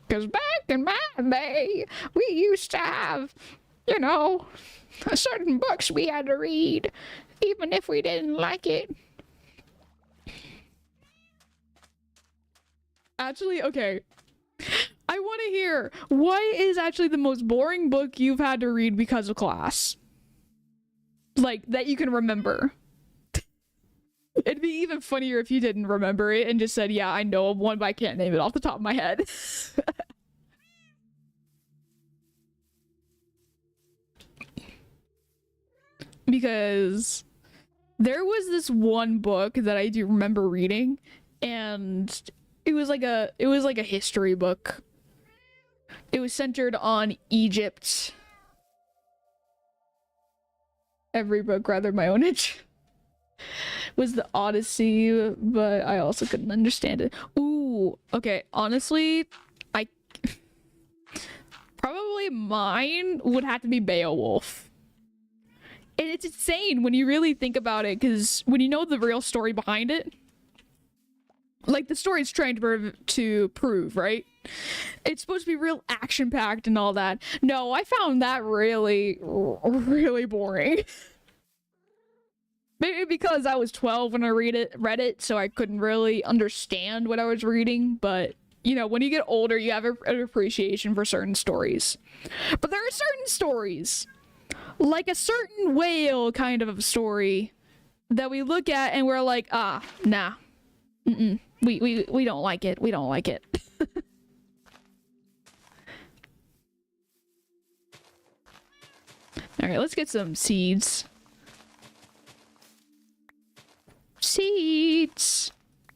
Because back in my day, we used to have, you know, certain books we had to read, even if we didn't like it. Actually, okay. I want to hear, what is actually the most boring book you've had to read because of class? Like, that you can remember. It'd be even funnier if you didn't remember it and just said, yeah, I know of one, but I can't name it off the top of my head. Because there was this one book that I do remember reading, and it was like a history book. It was centered on Egypt. Every book, rather, my own itch. Was the Odyssey, but I also couldn't understand it. Ooh, okay, honestly, probably mine would have to be Beowulf. And it's insane when you really think about it, because when you know the real story behind it, like, the story's trying to prove, right? It's supposed to be real action-packed and all that. No, I found that really boring. Maybe because I was 12 when I read it, so I couldn't really understand what I was reading, but, you know, when you get older, you have an appreciation for certain stories. But there are certain stories, like a certain whale kind of story, that we look at and we're like, ah, nah. Mm-mm. We don't like it. We don't like it. Alright, let's get some seeds. Seeds!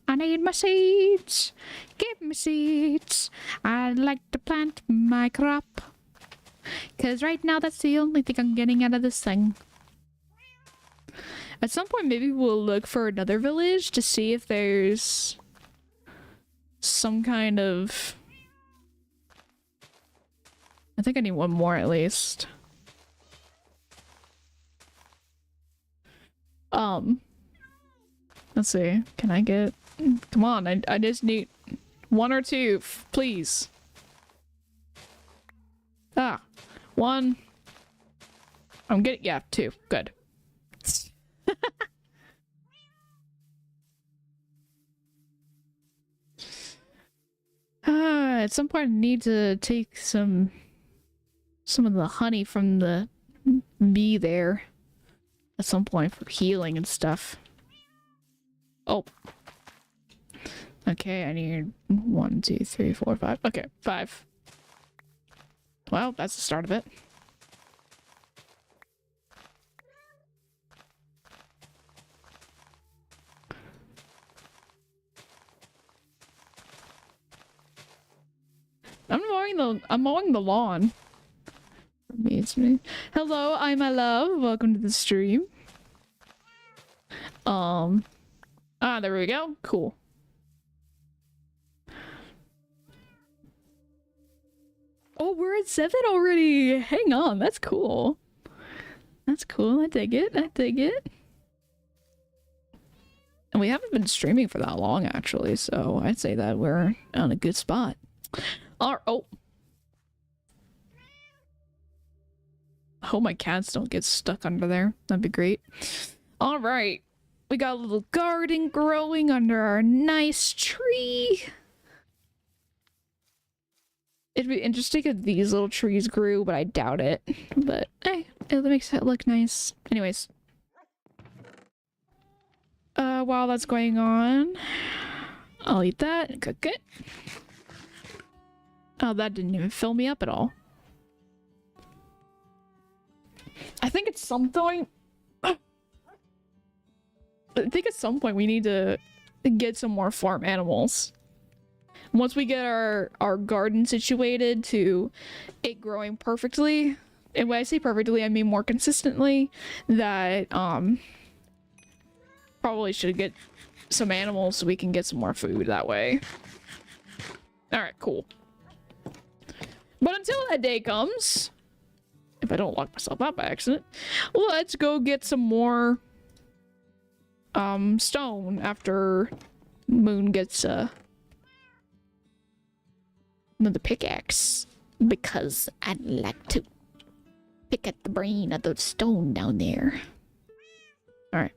I need my seeds! Give me seeds! I'd like to plant my crop. 'Cause right now that's the only thing I'm getting out of this thing. At some point maybe we'll look for another village to see if there's some kind of... I think I need one more at least. Let's see. Can I get... Come on, I just need one or two, please. Ah, one. I'm getting... Yeah, two. Good. At some point I need to take some of the honey from the bee there. At some point for healing and stuff. Oh. Okay, I need 1, 2, 3, 4, 5. Okay, 5. Well, that's the start of it. I'm mowing the lawn. It's me. Hello, I'm my love. Welcome to the stream. There we go. Cool. Oh, we're at 7 already. Hang on, that's cool. That's cool. I dig it. I dig it. And we haven't been streaming for that long, actually, so I'd say that we're on a good spot. Oh. I hope my cats don't get stuck under there. That'd be great. All right. We got a little garden growing under our nice tree. It'd be interesting if these little trees grew, but I doubt it. But hey, it makes it look nice. Anyways. While that's going on, I'll eat that and cook it. Oh, that didn't even fill me up at all. I think at some point... we need to get some more farm animals. Once we get our garden situated to it growing perfectly, and when I say perfectly, I mean more consistently, that, probably should get some animals so we can get some more food that way. Alright, cool. But until that day comes, if I don't lock myself out by accident, let's go get some more stone after Moon gets another pickaxe, because I'd like to pick at the brain of the stone down there. Alright.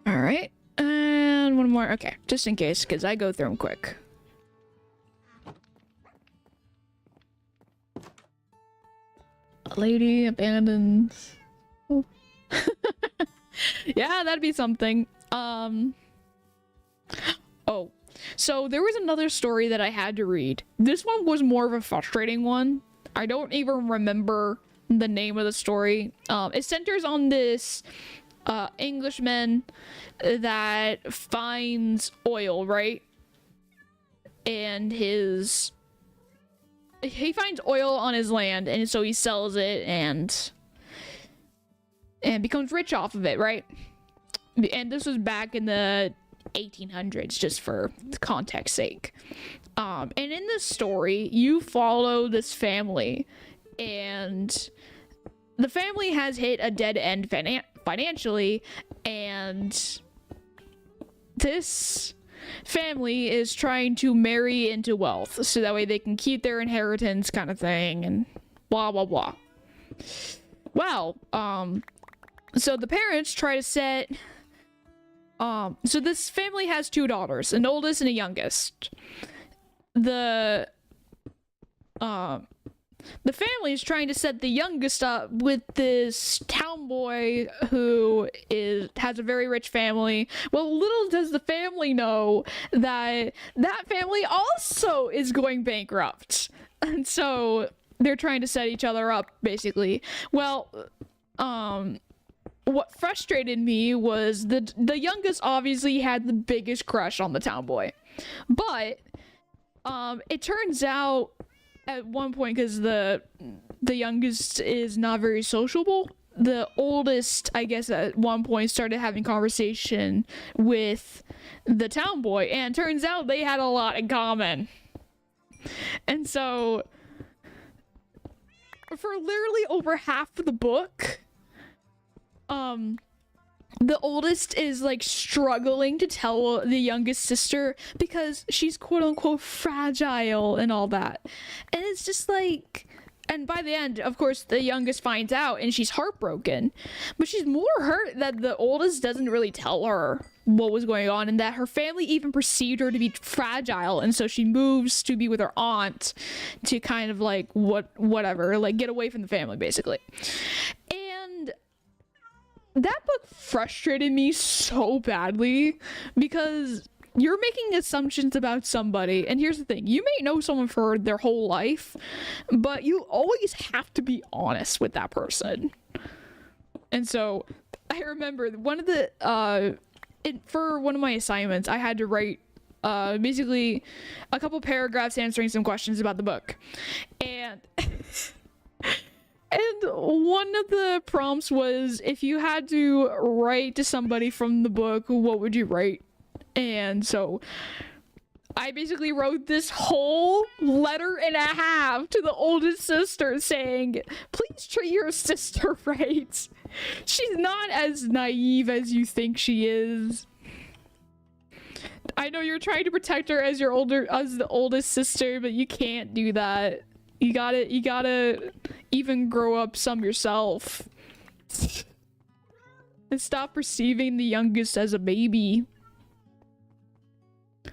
Alright, and one more. Okay, just in case, because I go through them quick. A lady abandoned. Oh. Yeah, that'd be something. Oh, so there was another story that I had to read. This one was more of a frustrating one. I don't even remember the name of the story. It centers on this Englishman that finds oil, right? And he finds oil on his land, and so he sells it and becomes rich off of it, right? And this was back in the 1800s, just for context sake. And in this story, you follow this family, and the family has hit a dead end financially, and this family is trying to marry into wealth so that way they can keep their inheritance, kind of thing, and blah blah blah. Well, so the parents try to set so this family has 2 daughters, an oldest and a youngest. The family is trying to set the youngest up with this town boy who has a very rich family. Well, little does the family know that that family also is going bankrupt. And so they're trying to set each other up, basically. Well, what frustrated me was the youngest obviously had the biggest crush on the town boy. But it turns out at one point, because the youngest is not very sociable, the oldest, I guess, at one point started having conversation with the town boy, and turns out they had a lot in common. And so for literally over half of the book, the oldest is like struggling to tell the youngest sister because she's quote unquote fragile and all that. And it's just like, and by the end, of course, the youngest finds out and she's heartbroken, but she's more hurt that the oldest doesn't really tell her what was going on and that her family even perceived her to be fragile. And so she moves to be with her aunt to kind of like whatever, like get away from the family basically. And that book frustrated me so badly because you're making assumptions about somebody, and here's the thing, you may know someone for their whole life, but you always have to be honest with that person. And so I remember one of the for one of my assignments I had to write basically a couple paragraphs answering some questions about the book, and and one of the prompts was, if you had to write to somebody from the book, what would you write? And so I basically wrote this whole letter and a half to the oldest sister saying, please treat your sister right. She's not as naive as you think she is. I know you're trying to protect her as the oldest sister, but you can't do that. You gotta even grow up some yourself. And stop perceiving the youngest as a baby.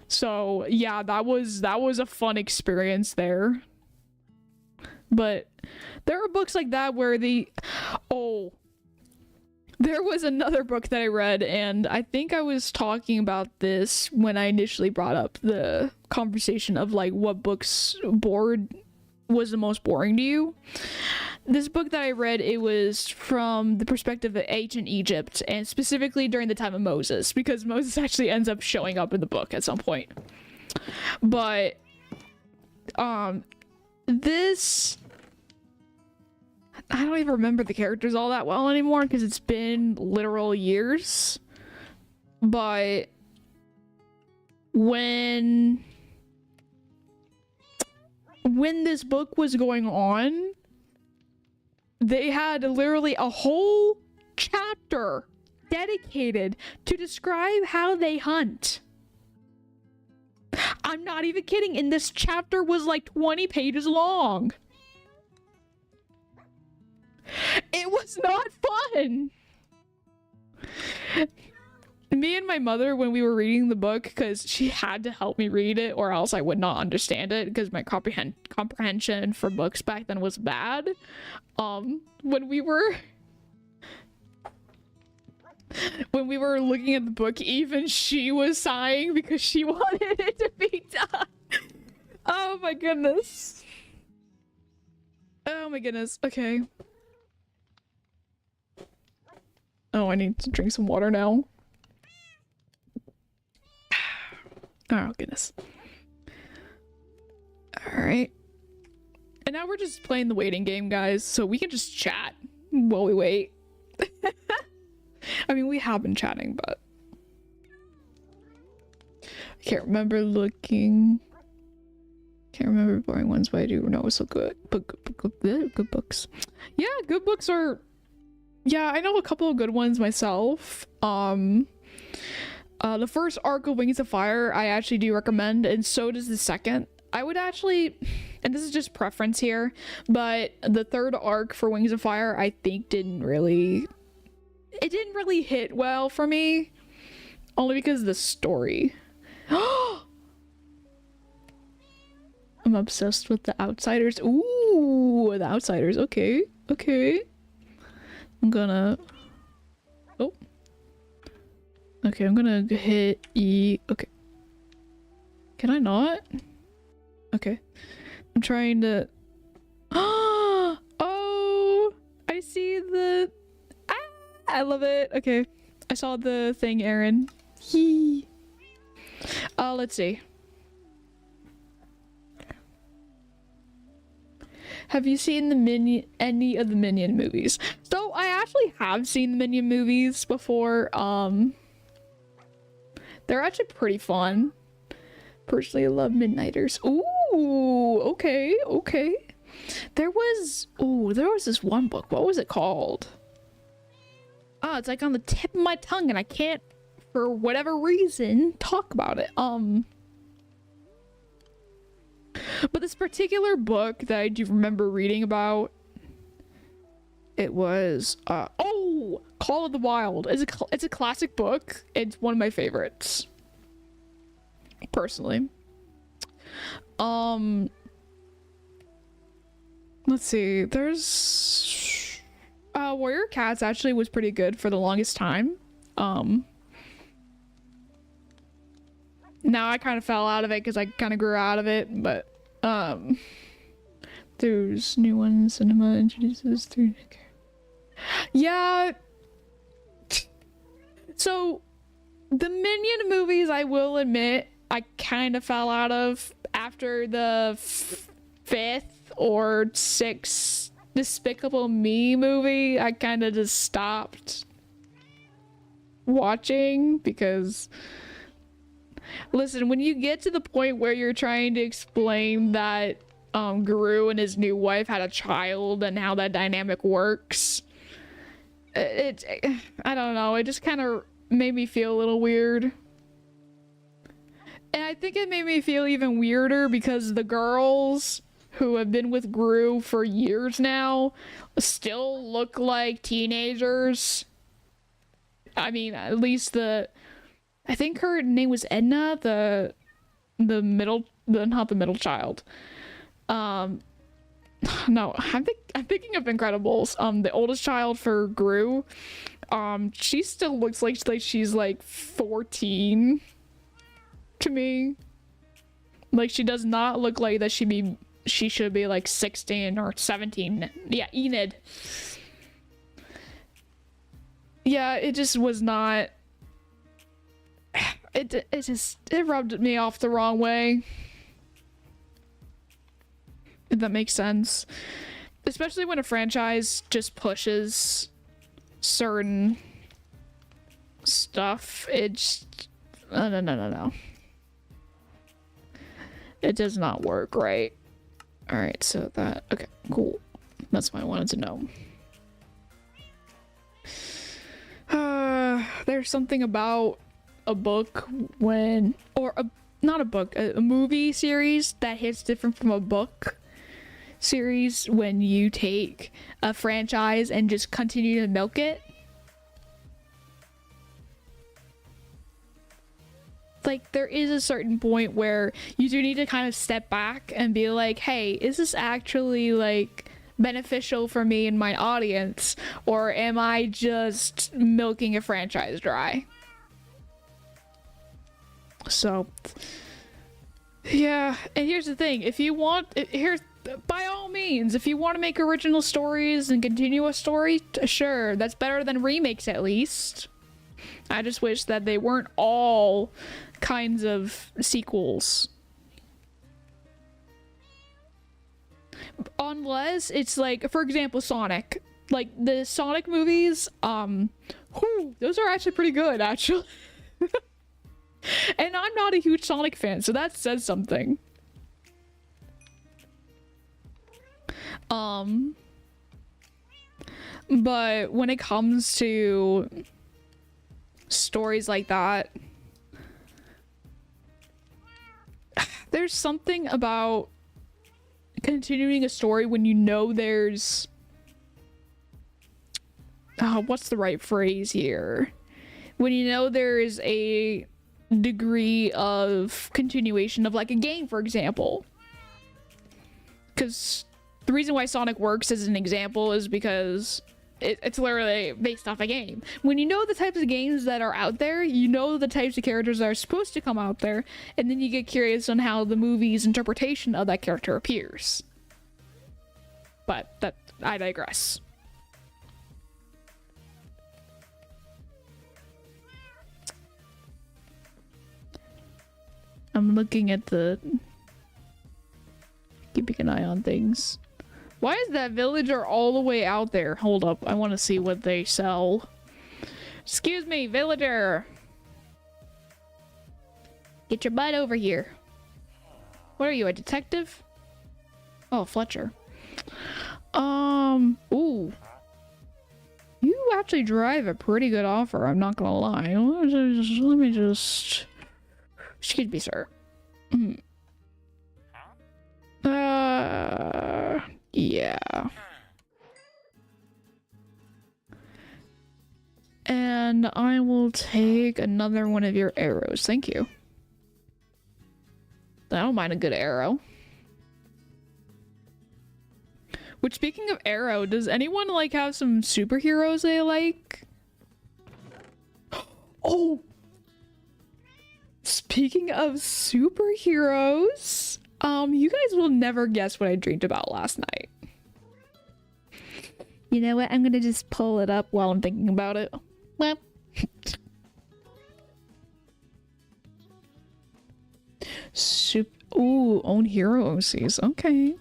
So yeah, that was a fun experience there. But there are books like that where there was another book that I read, and I think I was talking about this when I initially brought up the conversation of like what books was the most boring to you. This book that I read, it was from the perspective of ancient Egypt, and specifically during the time of Moses, because Moses actually ends up showing up in the book at some point. But this, I don't even remember the characters all that well anymore because it's been literal years. But when this book was going on, they had literally a whole chapter dedicated to describe how they hunt. I'm not even kidding, and this chapter was like 20 pages long. It was not fun. Me and my mother, when we were reading the book, because she had to help me read it or else I would not understand it, because my comprehension for books back then was bad. When we were looking at the book, even she was sighing because she wanted it to be done. Oh my goodness. Oh my goodness. Okay. Oh, I need to drink some water now. Oh, goodness. Alright. And now we're just playing the waiting game, guys, so we can just chat while we wait. I mean, we have been chatting, but I can't remember looking. Can't remember boring ones, but I do know it's so good. But good books. Yeah, good books are... Yeah, I know a couple of good ones myself. The first arc of Wings of Fire I actually do recommend, and so does the second. I would actually, and this is just preference here, but the third arc for Wings of Fire I think didn't really hit well for me, only because of the story. I'm obsessed with The Outsiders. Ooh, The Outsiders. Okay, okay. I'm gonna... Oh. Okay, I'm gonna hit E. Okay. Can I not? Okay. I'm trying to... Oh! I see the... Ah! I love it. Okay. I saw the thing, Aaron. Hee. Let's see. Have you seen any of the Minion movies? So I actually have seen the Minion movies before. They're actually pretty fun. Personally, I love Midnighters. Ooh, okay, okay. There was this one book. What was it called? Oh, it's like on the tip of my tongue and I can't, for whatever reason, talk about it. But this particular book that I do remember reading about, it was Call of the Wild. It's a classic book. It's one of my favorites, personally. Let's see. There's Warrior Cats actually was pretty good for the longest time. Now I kind of fell out of it because I kind of grew out of it, but there's new ones. Cinema introduces through. Yeah. So the Minion movies, I will admit, I kind of fell out of after the fifth or sixth Despicable Me movie. I kind of just stopped watching because, listen, when you get to the point where you're trying to explain that Gru and his new wife had a child and how that dynamic works, I don't know, it just kind of made me feel a little weird. And I think it made me feel even weirder because the girls who have been with Gru for years now still look like teenagers. I mean, at least I think her name was Edna, not the middle child. No, I'm thinking of Incredibles. The oldest child for Gru, she still looks like she's like 14 to me. Like, she does not look like that she should be like 16 or 17. Yeah, Enid. Yeah, it just was not. It rubbed me off the wrong way. If that makes sense. Especially when a franchise just pushes certain stuff. It just, no. It does not work right. Alright, so that, okay, cool. That's what I wanted to know. There's something about a book not a book, a movie series that hits different from a book series when you take a franchise and just continue to milk it. Like, there is a certain point where you do need to kind of step back and be like, hey, is this actually like beneficial for me and my audience, or am I just milking a franchise dry? So yeah, and here's the thing, by all means, if you want to make original stories and continue a story, sure, that's better than remakes at least. I just wish that they weren't all kinds of sequels. Unless it's like, for example, Sonic. Like, the Sonic movies, those are actually pretty good, actually. And I'm not a huge Sonic fan, so that says something. But when it comes to stories like that, there's something about continuing a story when you know there's what's the right phrase here, when you know there is a degree of continuation of, like, a game, for example. Because the reason why Sonic works as an example is because it's literally based off a game. When you know the types of games that are out there, you know the types of characters that are supposed to come out there, and then you get curious on how the movie's interpretation of that character appears. But I digress. I'm looking at keeping an eye on things. Why is that villager all the way out there? Hold up, I want to see what they sell. Excuse me, villager. Get your butt over here. What are you, a detective? Oh, Fletcher. Ooh. You actually drive a pretty good offer, I'm not gonna lie. Let me just... Excuse me, sir. Yeah. And I will take another one of your arrows. Thank you. I don't mind a good arrow. Which, speaking of Arrow, does anyone like have some superheroes they like? Oh! Speaking of superheroes, you guys will never guess what I dreamed about last night. You know what? I'm gonna just pull it up while I'm thinking about it. Well. Ooh, own hero OCs. Okay.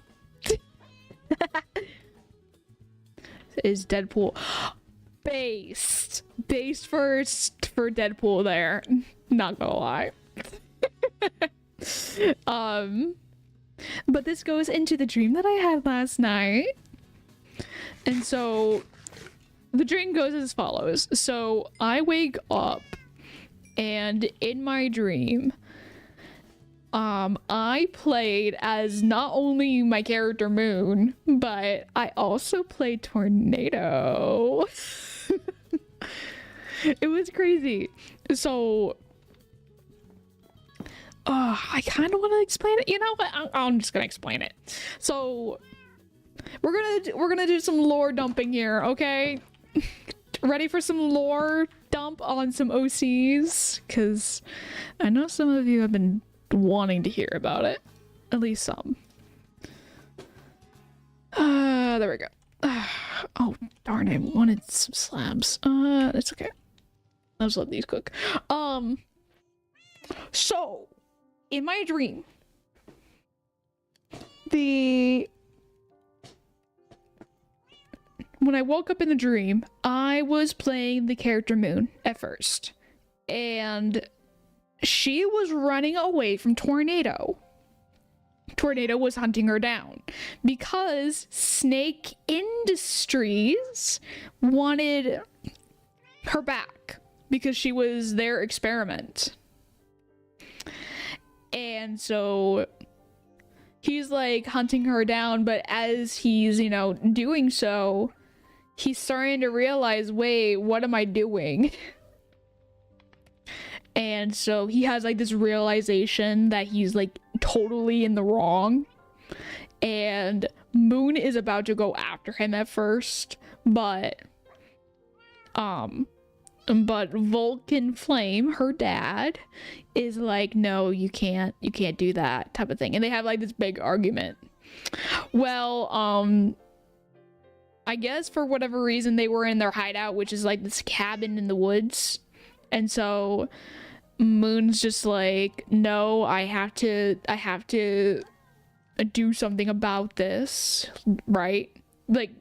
Is Deadpool based first for Deadpool there, not gonna lie. But this goes into the dream that I had last night, and so the dream goes as follows. So I wake up, and in my dream I played as not only my character Moon, but I also played Tornado. It was crazy. So I kind of want to explain it. You know what? I'm just gonna explain it. So we're gonna do some lore dumping here, okay? Ready for some lore dump on some OCs? Because I know some of you have been wanting to hear about it. At least some. There we go. Oh, darn, I wanted some slabs. It's okay. I'll just let these cook. So, in my dream, when I woke up in the dream, I was playing the character Moon at first. And she was running away from Tornado. Tornado was hunting her down because Snake Industries wanted her back because she was their experiment. And so he's like hunting her down, but as he's, you know, doing so, he's starting to realize, wait, what am I doing? And so he has like this realization that he's like totally in the wrong, and Moon is about to go after him at first, but Vulcan Flame, her dad, is like, no, you can't do that type of thing. And they have like this big argument. Well, I guess for whatever reason they were in their hideout, which is like this cabin in the woods. And so Moon's just like, no, I have to do something about this, right? Like,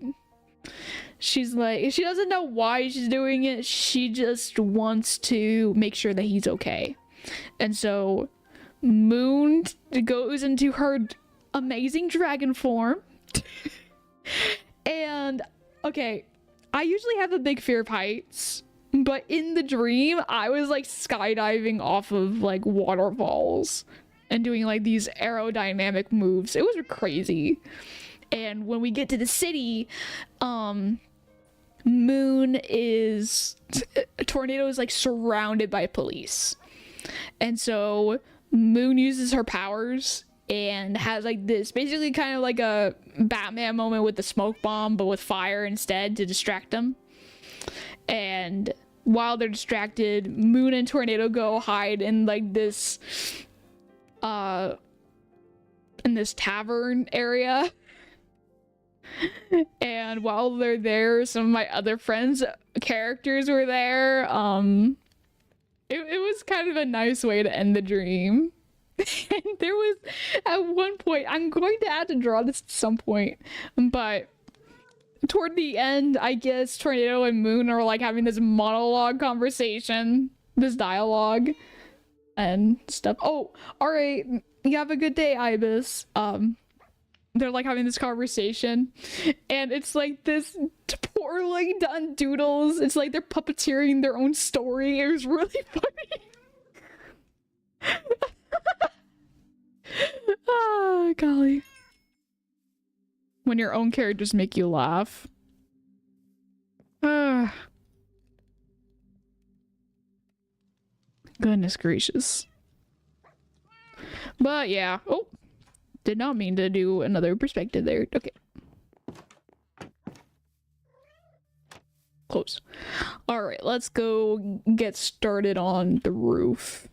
she's like, she doesn't know why she's doing it. She just wants to make sure that he's okay. And so Moon goes into her amazing dragon form. And okay, I usually have a big fear of heights, but in the dream I was like skydiving off of like waterfalls and doing like these aerodynamic moves. It was crazy. And when we get to the city, Tornado is like surrounded by police. And so Moon uses her powers and has like this basically kind of like a Batman moment with the smoke bomb, but with fire instead to distract them. And while they're distracted, Moon and Tornado go hide in like this in this tavern area. And while they're there, some of my other friends' characters were there. It was kind of a nice way to end the dream. And there was, at one point, I'm going to have to draw this at some point, but toward the end, I guess Tornado and Moon are like having this monologue conversation, this dialogue and stuff. Oh, all right, you have a good day, Ibis. They're like having this conversation, and it's like this poorly done doodles. It's like they're puppeteering their own story. It was really funny. Oh, golly. When your own characters make you laugh. Goodness gracious. But yeah. Oh, did not mean to do another perspective there. Okay. close. All right, let's go get started on the roof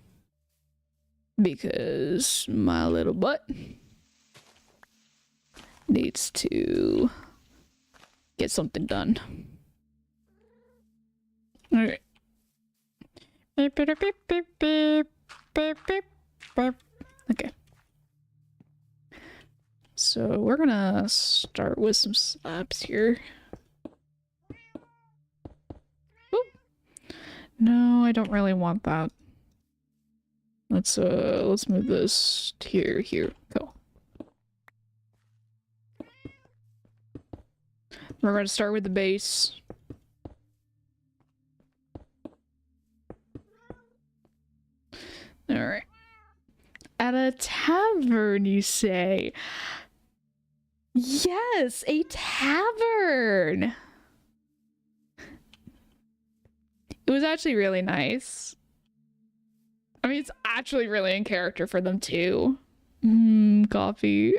because my little butt needs to get something done. All right. Okay. So we're gonna start with some slabs here. Oop. No, I don't really want that. Let's move this here. Go. We're gonna start with the base. All right. At a tavern, you say? Yes, a tavern. It was actually really nice. I mean, it's actually really in character for them too. Coffee.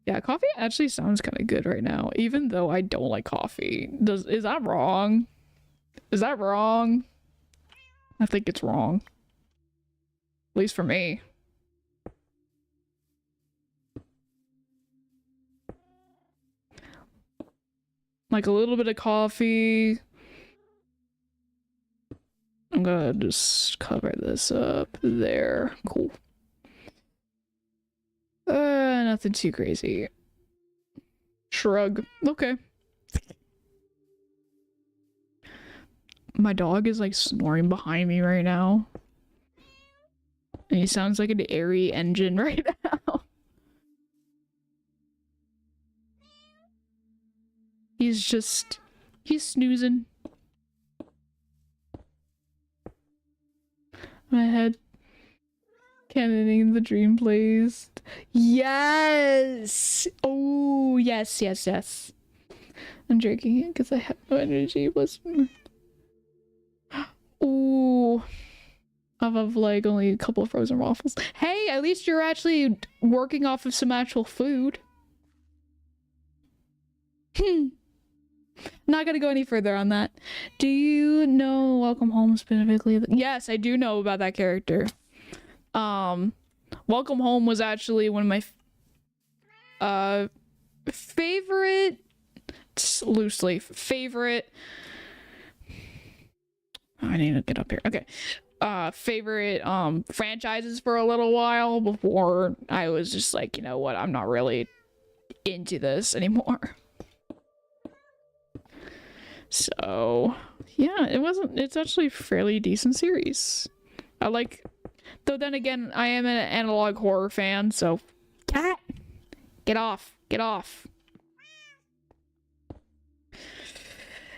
Yeah, coffee actually sounds kind of good right now, even though I don't like coffee. Is that wrong? Is that wrong? I think it's wrong. At least for me. Like a little bit of coffee. I'm gonna just cover this up there. Cool. Nothing too crazy. Shrug. Okay. My dog is like snoring behind me right now. And he sounds like an airy engine right now. He's snoozing. My head cannoning the dream placed. Yes! Oh, yes. I'm drinking it because I have no energy. Ooh. Of like only a couple of frozen waffles. Hey, at least you're actually working off of some actual food. Not gonna go any further on that. Do you know Welcome Home specifically? Yes, I do know about that character. Welcome Home was actually one of my favorite, loosely favorite. Oh, I need to get up here. Okay. Favorite franchises for a little while before I was just like, you know what, I'm not really into this anymore. So yeah, it's actually a fairly decent series. I like, though then again, I am an analog horror fan, so cat, get off.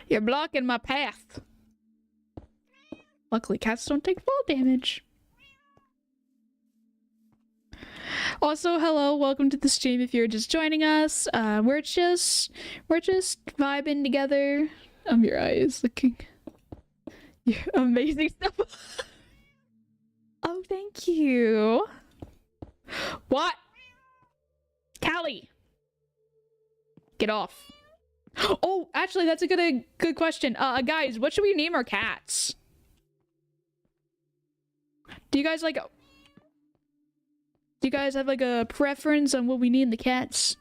You're blocking my path. Luckily, cats don't take fall damage. Also, hello, welcome to the stream if you're just joining us. We're just vibing together. Your eyes looking. You're amazing stuff. Oh, thank you. What? Callie. Get off. Oh, actually, that's a good question. Guys, what should we name our cats? Do you guys have like a preference on what we name the cats?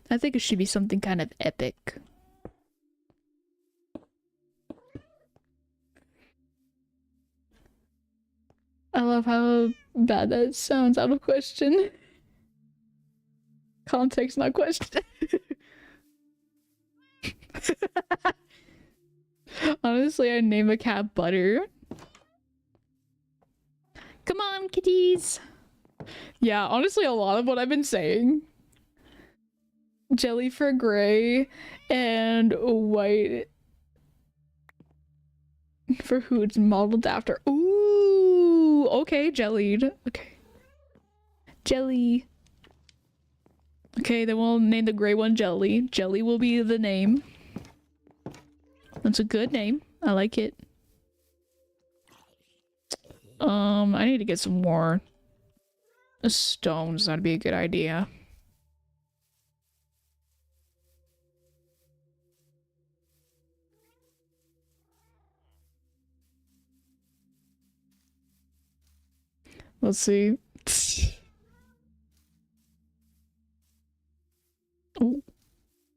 I think it should be something kind of epic. I love how bad that sounds. Out of question. Context, not question. Honestly, I'd name a cat Butter. Come on, kitties. Yeah, honestly, a lot of what I've been saying. Jelly for gray and white for who it's modeled after. Ooh, okay, jellied. Okay. Jelly. Okay, then we'll name the gray one Jelly. Jelly will be the name. That's a good name. I like it. I need to get some more stones. That'd be a good idea. Let's see. Oh,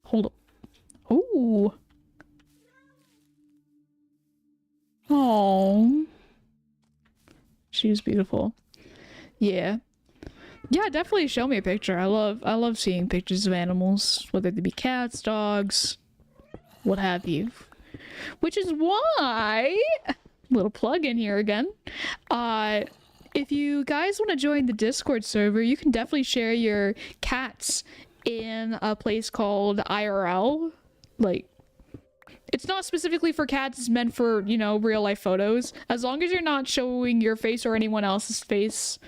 hold up. Oh. Oh. She's beautiful. Yeah. Yeah, definitely show me a picture. I love seeing pictures of animals, whether they be cats, dogs, what have you. Which is why, little plug in here again. If you guys want to join the Discord server, you can definitely share your cats in a place called IRL. Like, it's not specifically for cats, it's meant for, you know, real life photos. As long as you're not showing your face or anyone else's face,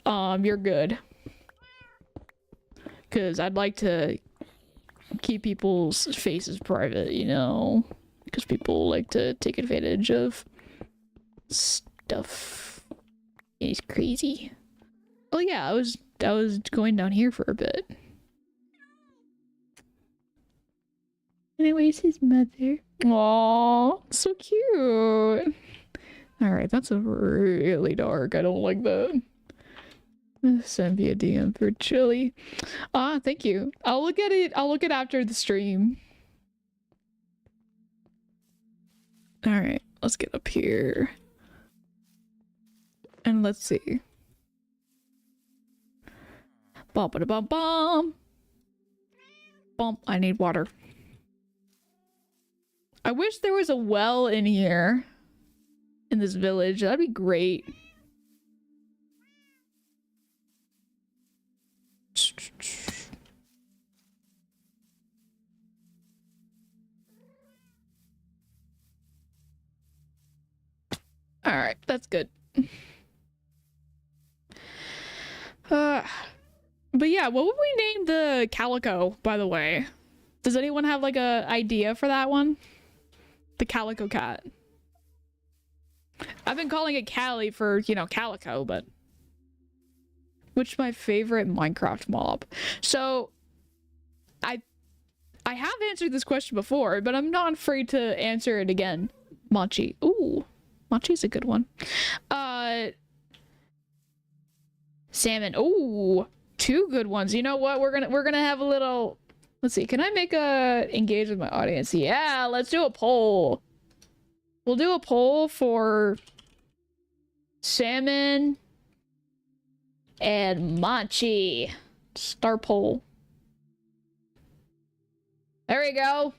you're good. Because I'd like to keep people's faces private, you know? Because people like to take advantage of stuff. It's crazy. Oh yeah, I was going down here for a bit. Anyways, his mother. Aww, so cute. Alright, that's a really dark. I don't like that. Send me a DM for chili. Ah, thank you. I'll look at it. I'll look at after the stream. Alright, let's get up here. And let's see. Bum-ba-da-bum-bum. Bump. I need water. I wish there was a well in here. In this village. That'd be great. Alright, that's good. But yeah, what would we name the calico, by the way? Does anyone have like a idea for that one? The calico cat. I've been calling it Callie for, you know, calico, but which is my favorite Minecraft mob. So I have answered this question before, but I'm not afraid to answer it again. Machi. Ooh, Machi's a good one. Salmon. Ooh, two good ones. You know what? We're gonna have a little. Let's see. Can I make a engage with my audience? Yeah, let's do a poll. We'll do a poll for salmon and Machi. Start poll. There we go.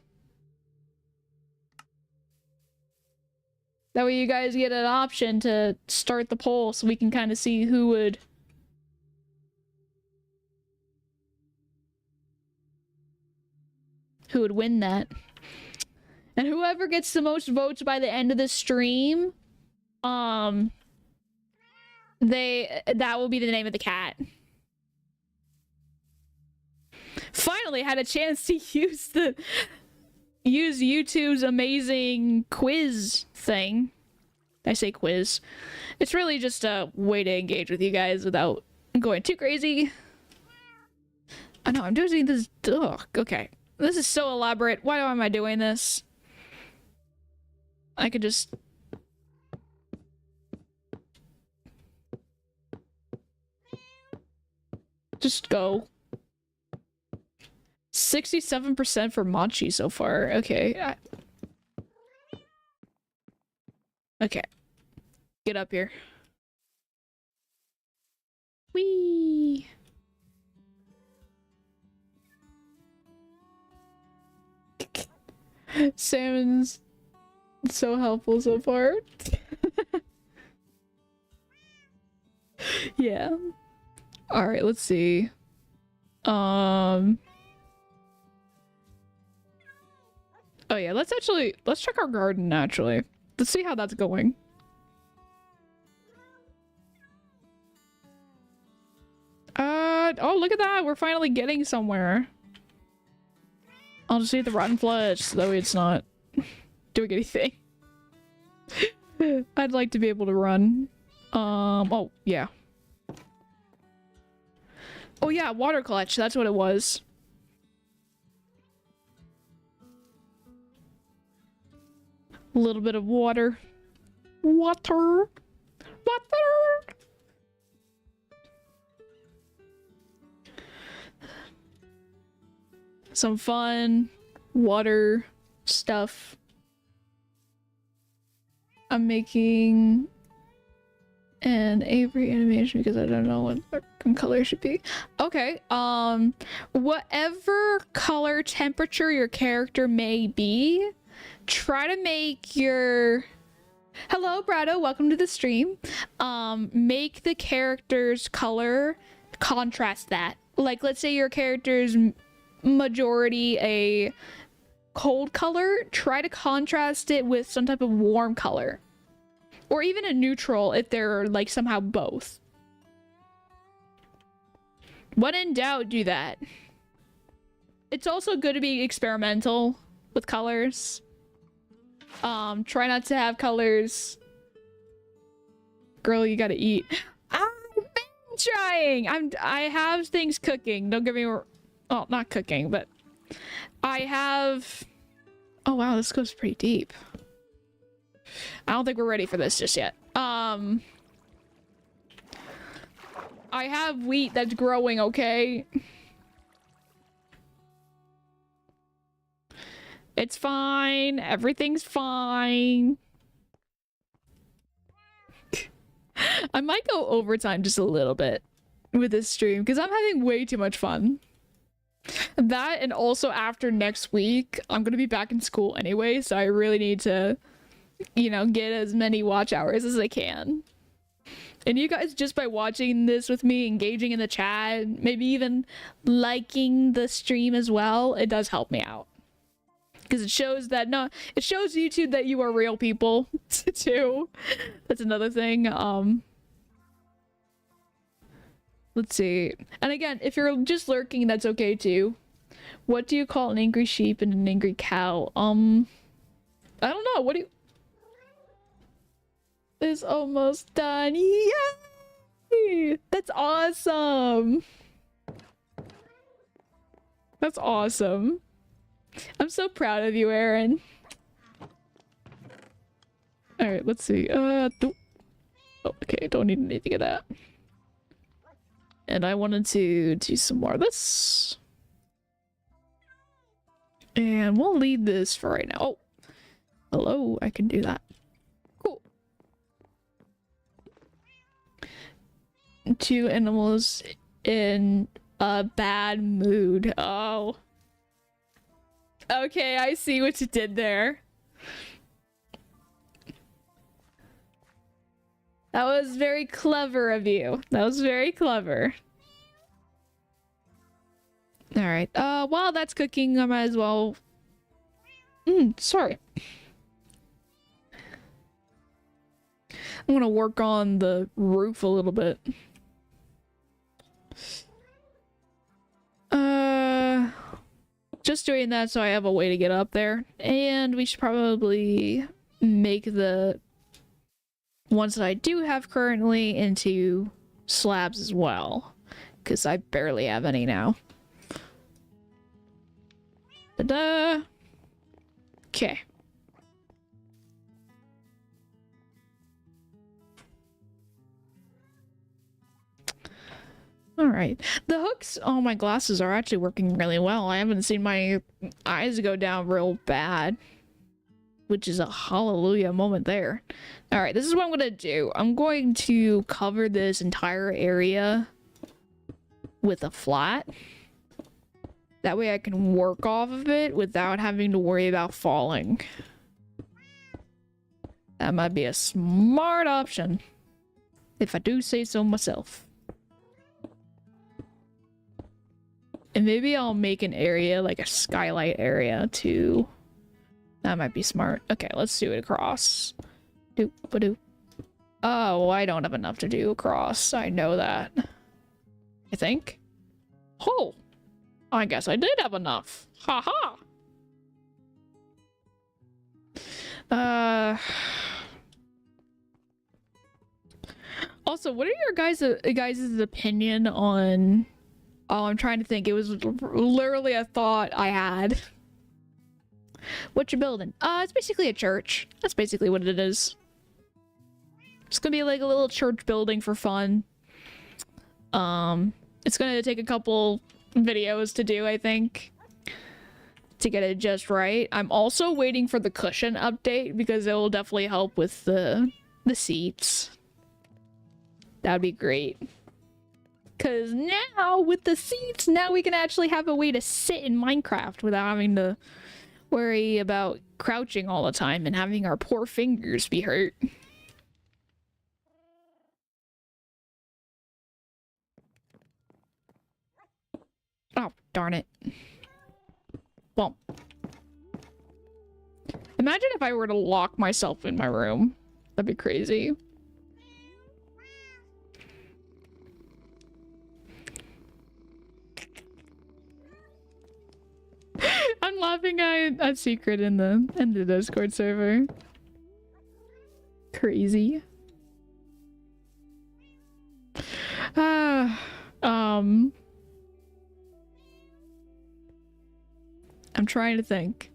That way you guys get an option to start the poll so we can kind of see who would win that. And whoever gets the most votes by the end of the stream, that will be the name of the cat. Finally had a chance to use YouTube's amazing quiz thing. I say quiz. It's really just a way to engage with you guys without going too crazy. I know, I'm doing this. Ugh, okay. This is so elaborate. Why am I doing this? I could just... go. 67% for Machi so far. Okay. Okay. Get up here. Whee! Salmon's so helpful so far. Yeah. Alright, let's see. Oh yeah, let's check our garden actually. Let's see how that's going. Oh look at that, we're finally getting somewhere. I'll just eat the rotten flesh, so that way it's not doing anything. I'd like to be able to run. Oh, yeah. Oh yeah, water clutch. That's what it was. A little bit of water. Water. Water. Some fun water stuff. I'm making an Avery animation because I don't know what the color should be. Okay, whatever color temperature your character may be, try to make your... Hello, Brado, welcome to the stream. Make the character's color contrast that. Like, let's say your character's majority a cold color, try to contrast it with some type of warm color. Or even a neutral if they're like somehow both. When in doubt, do that. It's also good to be experimental with colors. Try not to have colors. Girl, you gotta eat. I've been trying. I have things cooking. Don't get me wrong. Well, not cooking, but I have... Oh wow, this goes pretty deep. I don't think we're ready for this just yet. I have wheat that's growing, okay? It's fine. Everything's fine. I might go overtime just a little bit with this stream because I'm having way too much fun. That, and also after next week, I'm gonna be back in school anyway, so I really need to, you know, get as many watch hours as I can. And you guys, just by watching this with me, engaging in the chat, maybe even liking the stream as well, it does help me out. Because it shows that, it shows YouTube that you are real people, too. That's another thing. Let's see. And again, if you're just lurking, that's okay too. What do you call an angry sheep and an angry cow? I don't know. What do you... It's almost done. Yay! That's awesome. That's awesome. I'm so proud of you, Aaron. Alright, let's see. Oh, okay, don't need anything of that. And I wanted to do some more of this. And we'll leave this for right now. Oh, hello, I can do that. Cool. 2 animals in a bad mood. Oh. Okay, I see what you did there. That was very clever of you. That was very clever. Alright, while that's cooking, I might as well... sorry. I'm gonna work on the roof a little bit. Just doing that so I have a way to get up there. And we should probably make the ones that I do have currently into slabs as well. Because I barely have any now. Ta-da! Okay. Alright. The hooks on my glasses are actually working really well. I haven't seen my eyes go down real bad. Which is a hallelujah moment there. Alright, this is what I'm gonna do. I'm going to cover this entire area with a flat. That way I can work off of it without having to worry about falling. That might be a smart option. If I do say so myself. And maybe I'll make an area, like a skylight area, too. That might be smart. Okay, let's do it across. Doop-a-doop. Oh, I don't have enough to do across. I know that. I think. Oh! I guess I did have enough. Haha! Also, what are your guys' opinion on Oh, I'm trying to think. It was literally a thought I had. What you building? It's basically a church. That's basically what it is. It's gonna be like a little church building for fun. It's gonna take a couple videos to do, I think, to get it just right. I'm also waiting for the cushion update because it will definitely help with the seats. That'd be great. Because now, with the seats, now we can actually have a way to sit in Minecraft without having to worry about crouching all the time and having our poor fingers be hurt. Oh, darn it. Well, imagine if I were to lock myself in my room. That'd be crazy. I'm laughing at a secret in the Discord server. Crazy. I'm trying to think.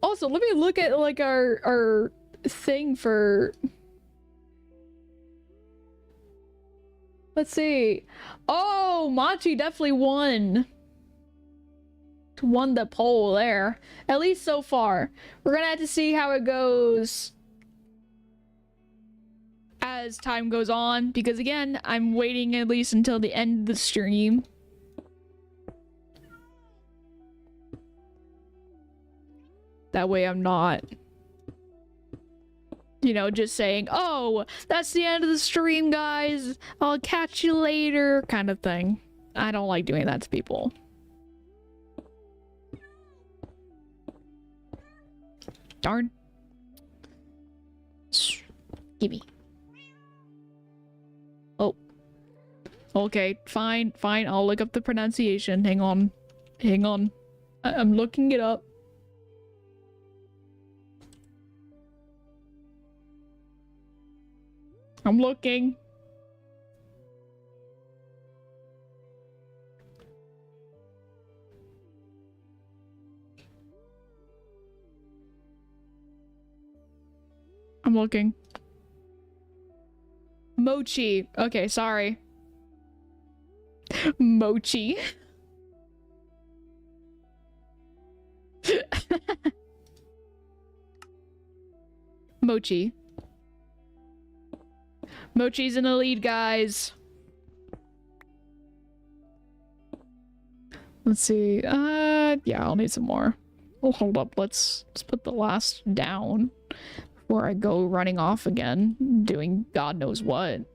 Also, let me look at like our thing for. Let's see. Oh, Machi definitely won. Won the poll there. At least so far. We're gonna have to see how it goes as time goes on, because again, I'm waiting at least until the end of the stream. That way I'm not, you know, just saying, oh, that's the end of the stream, guys. I'll catch you later, kind of thing. I don't like doing that to people. Darn. Gimme. Oh. Okay, fine, fine. I'll look up the pronunciation. Hang on. Hang on. I'm looking it up. I'm looking. I'm looking. Mochi. Okay, sorry. Mochi. Mochi. Mochi's in the lead, guys. Let's see. Yeah, I'll need some more. Oh, hold up. Let's put the last down before I go running off again, doing God knows what.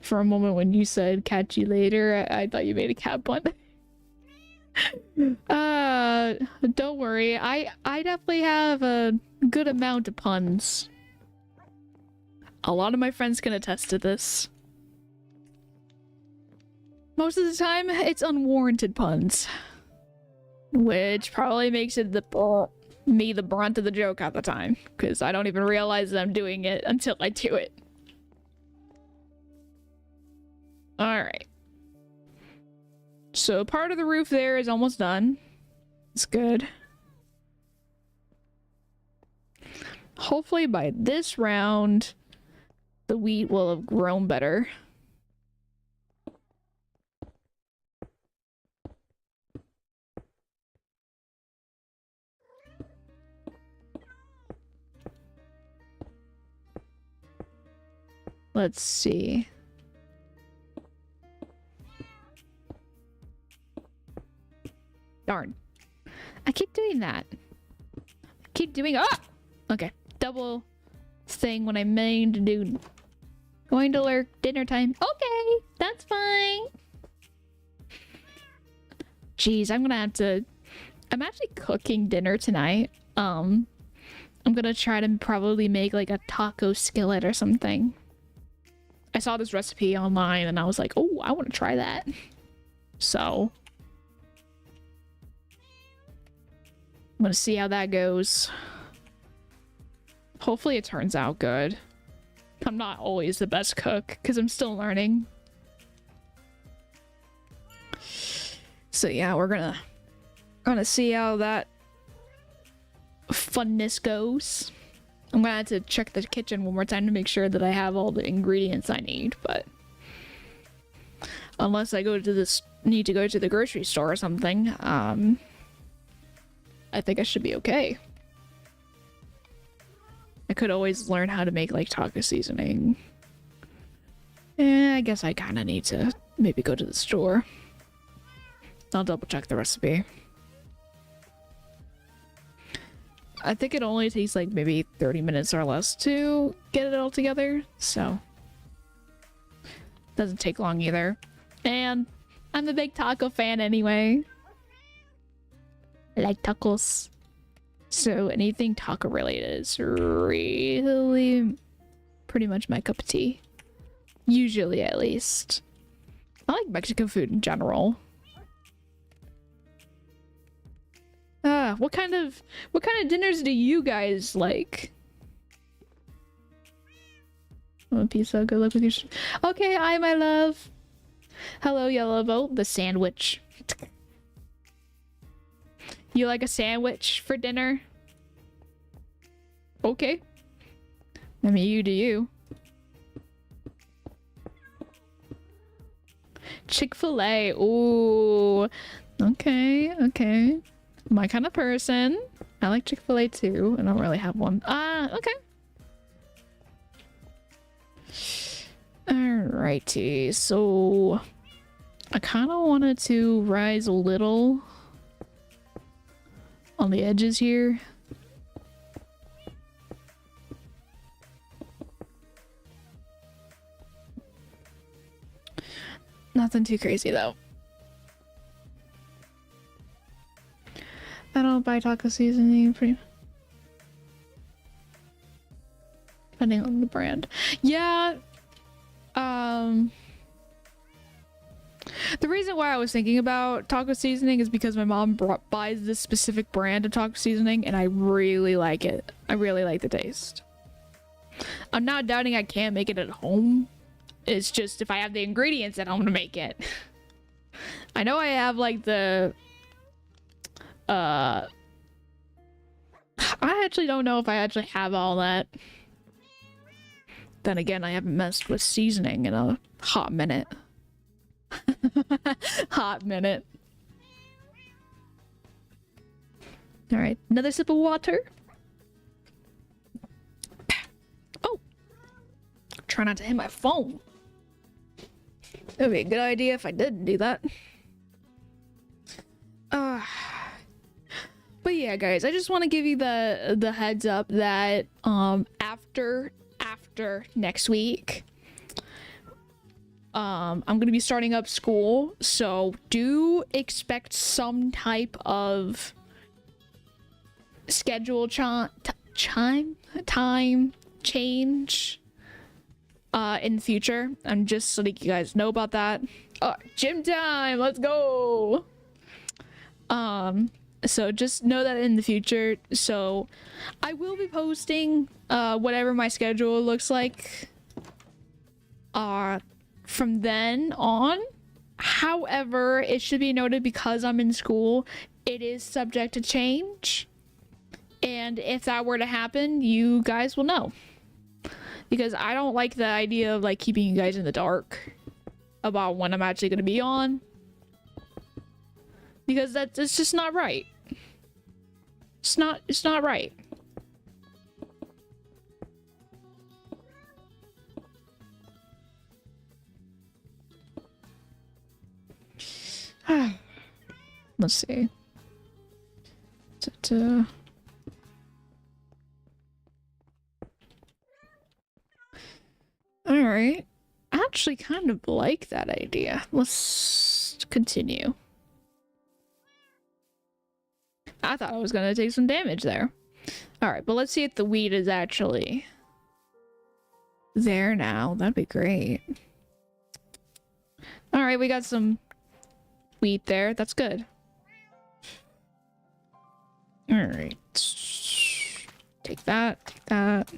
For a moment when you said catch you later, I thought you made a cat pun. Don't worry. I definitely have a good amount of puns. A lot of my friends can attest to this. Most of the time, it's unwarranted puns. Which probably makes it me the brunt of the joke at the time. Because I don't even realize that I'm doing it until I do it. Alright. So part of the roof there is almost done. It's good. Hopefully by this round, the wheat will have grown better. Let's see. Darn. I keep doing that. Keep doing— ah! Okay. Double thing when I mean to do. Going to lurk dinner time. Okay, that's fine. Jeez, I'm gonna have to— I'm actually cooking dinner tonight. I'm gonna try to probably make like a taco skillet or something. I saw this recipe online and I was like, oh, I want to try that. So I'm gonna see how that goes. Hopefully it turns out good. I'm not always the best cook because I'm still learning. So yeah, we're gonna see how that funness goes. I'm gonna have to check the kitchen one more time to make sure that I have all the ingredients I need, but unless I need to go to the grocery store or something, I think I should be okay. I could always learn how to make like taco seasoning. I guess I kind of need to maybe go to the store. I'll double check the recipe. I think it only takes like maybe 30 minutes or less to get it all together, so doesn't take long either. And I'm a big taco fan anyway. I like tacos. So anything taco related is really pretty much my cup of tea. Usually, at least. I like Mexican food in general. What kind of dinners do you guys like? One pizza, good luck with your okay, hi my love. Hello, Yellow Boat, the sandwich. You like a sandwich for dinner? Okay. I mean, you do you. Chick-fil-A. Ooh. Okay, okay. My kind of person. I like Chick-fil-A too. I don't really have one. Okay. Alrighty. So I kind of wanted to rise a little on the edges here. Nothing too crazy though. I don't buy taco seasoning depending on the brand. Yeah. The reason why I was thinking about taco seasoning is because my mom buys this specific brand of taco seasoning and I really like it. I really like the taste. I'm not doubting I can make it at home. It's just if I have the ingredients at home to make it. I know I have like the I actually don't know if I actually have all that. Then again, I haven't messed with seasoning in a hot minute. Hot minute. Alright, another sip of water. Oh! Try not to hit my phone. That would be a good idea if I didn't do that. But yeah, guys, I just want to give you the heads up that after next week, I'm gonna be starting up school, so do expect some type of schedule time change in the future. I'm just letting you guys know about that. Gym time, let's go. So just know that in the future. So I will be posting whatever my schedule looks like from then on. However, it should be noted, because I'm in school, it is subject to change. And if that were to happen, you guys will know. Because I don't like the idea of like keeping you guys in the dark about when I'm actually going to be on. Because it's just not right. It's not right. Let's see. Alright. I actually kind of like that idea. Let's continue. I thought I was gonna take some damage there. Alright, but let's see if the wheat is actually there now. That'd be great. Alright, we got some wheat there. That's good. Alright. Take that. Take that.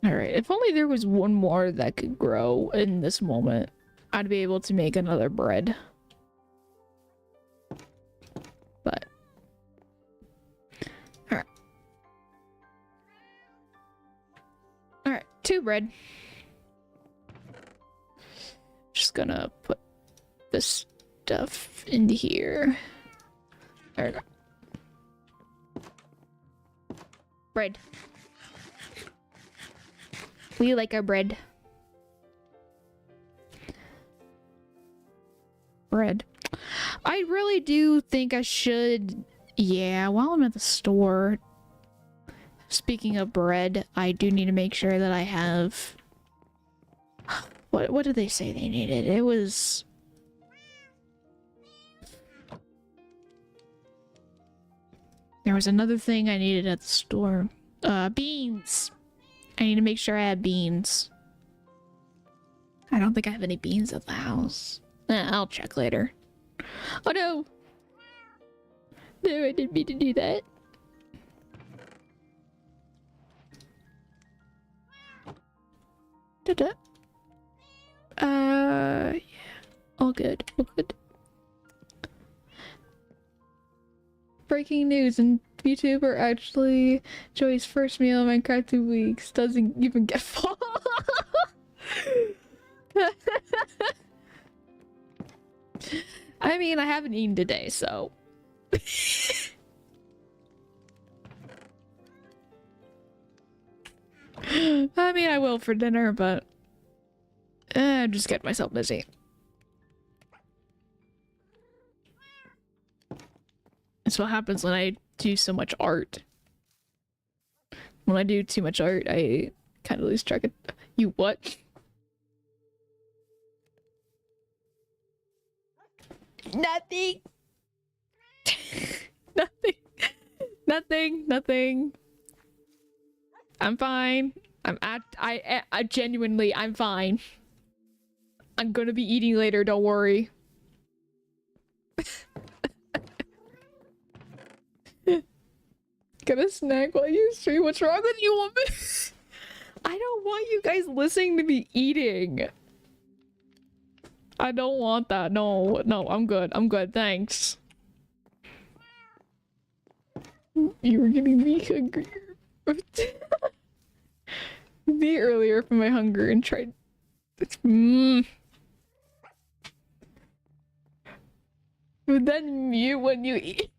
Alright, if only there was one more that could grow in this moment, I'd be able to make another bread. But... Alright. Alright, 2 bread. Just gonna put this stuff into here. There we go. Bread. We like our bread. Bread. I really do think I should... Yeah, while I'm at the store... Speaking of bread, I do need to make sure that I have... What did they say they needed? It was... There was another thing I needed at the store. Beans! I need to make sure I have beans. I don't think I have any beans at the house. I'll check later. Oh no! No, I didn't mean to do that. Da-da. Yeah. All good. All good. Breaking news, and Vtuber actually Joey's first meal in Minecraft 2 weeks doesn't even get full. I mean, I haven't eaten today, so. I mean, I will for dinner, but I'm just getting myself busy. That's what happens when I do so much art. When I do too much art, I kind of lose track of... You what? Nothing! Nothing. Nothing. I'm fine. I genuinely, I'm fine. I'm gonna be eating later, don't worry. Get a snack while you stream. What's wrong with you, woman? I don't want you guys listening to me eating. I don't want that. No, I'm good. I'm good. Thanks. You were getting me hungry. Me earlier from my hunger and tried. But then mute when you eat.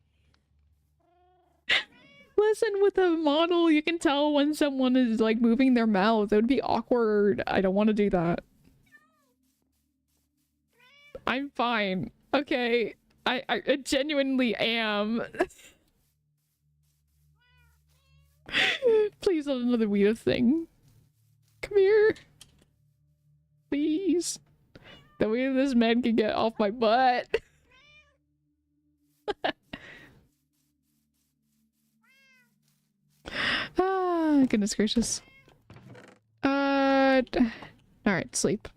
Listen, with a model, you can tell when someone is like moving their mouth. It would be awkward. I don't want to do that. I'm fine. Okay. I genuinely am. Please, not another weird thing. Come here. Please. The way this man can get off my butt. Ah, goodness gracious. Alright, sleep.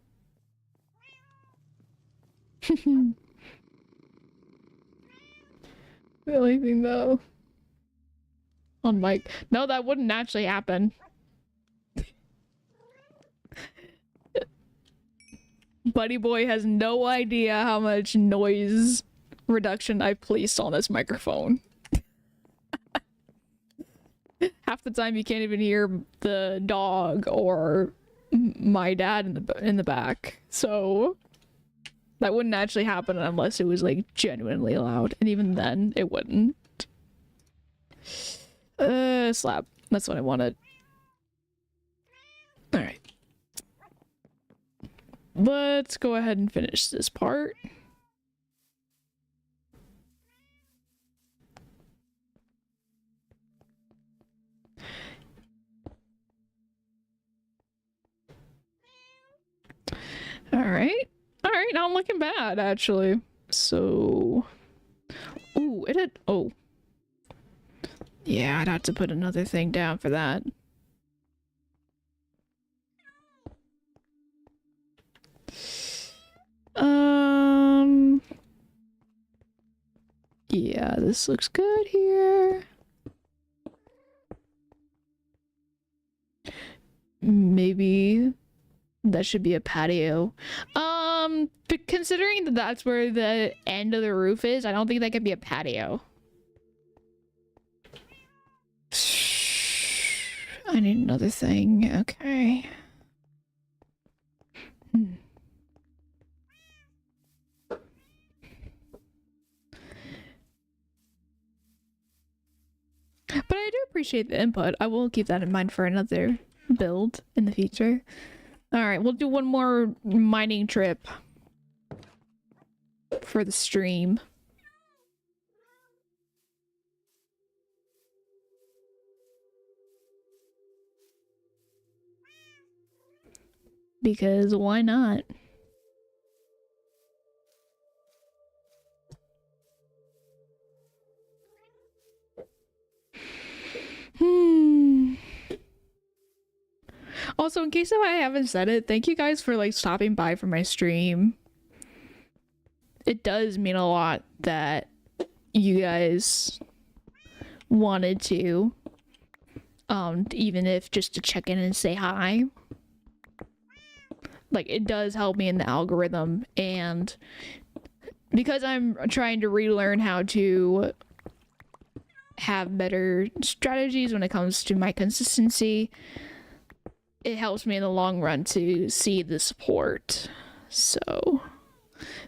The only thing though. On mic. No, that wouldn't actually happen. Buddy boy has no idea how much noise reduction I've placed on this microphone. Half the time you can't even hear the dog or my dad in the back. So that wouldn't actually happen unless it was like genuinely loud, and even then it wouldn't. Slab. That's what I wanted. Alright. Let's go ahead and finish this part. Alright. Alright, now I'm looking bad, actually. So... Ooh, it had... Oh. Yeah, I'd have to put another thing down for that. Yeah, this looks good here. maybe that should be a patio. But considering that that's where the end of the roof is, I don't think that could be a patio. I need another thing. Okay. But I do appreciate the input. I will keep that in mind for another build in the future. Alright, we'll do one more mining trip for the stream. Because why not? Also, in case I haven't said it, thank you guys for like stopping by for my stream. It does mean a lot that you guys wanted to, even if just to check in and say hi. Like, it does help me in the algorithm, and because I'm trying to relearn how to have better strategies when it comes to my consistency, it helps me in the long run to see the support. So,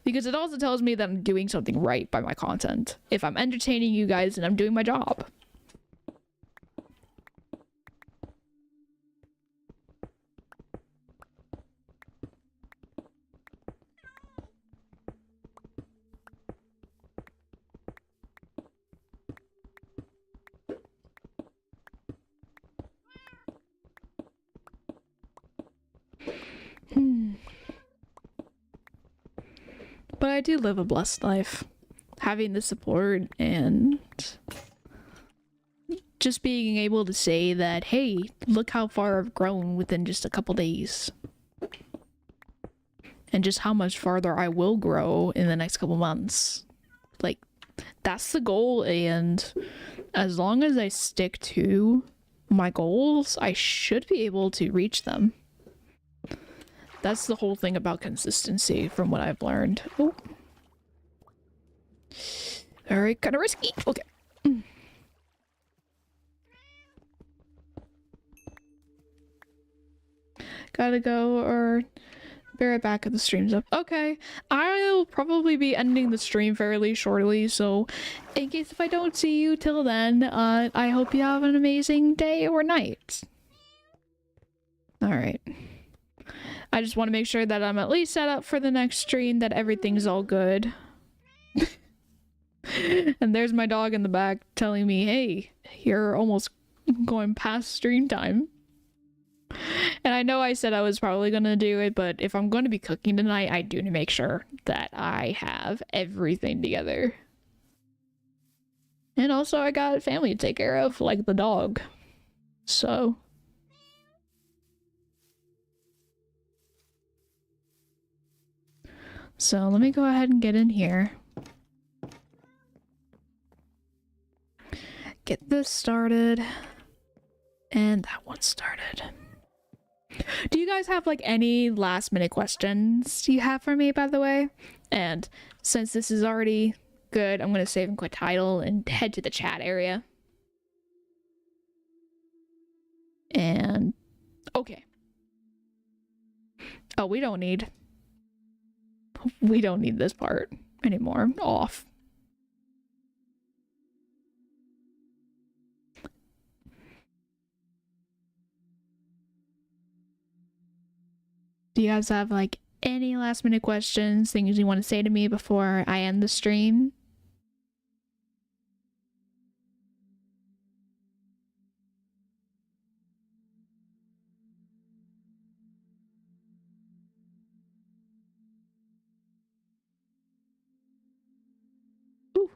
because it also tells me that I'm doing something right by my content. If I'm entertaining you guys, then I'm doing my job. But I do live a blessed life. Having the support and just being able to say that, hey, look how far I've grown within just a couple days. And just how much farther I will grow in the next couple months. Like, that's the goal, and as long as I stick to my goals, I should be able to reach them. That's the whole thing about consistency from what I've learned. Oh. Alright, kind of risky. Okay. Gotta go, or be right back if the stream's up. Okay, I'll probably be ending the stream fairly shortly, so in case if I don't see you till then, I hope you have an amazing day or night. Alright. I just want to make sure that I'm at least set up for the next stream, that everything's all good. And there's my dog in the back telling me, hey, you're almost going past stream time. And I know I said I was probably gonna do it, but if I'm going to be cooking tonight, I do need to make sure that I have everything together. And also I got family to take care of, like the dog. So... So let me go ahead and get in here. Get this started. And that one started. Do you guys have like any last minute questions you have for me, by the way? And since this is already good, I'm gonna save and quit title and head to the chat area. And okay. Oh, we don't need this part anymore. Off. Do you guys have like any last minute questions, things you want to say to me before I end the stream? Ooh.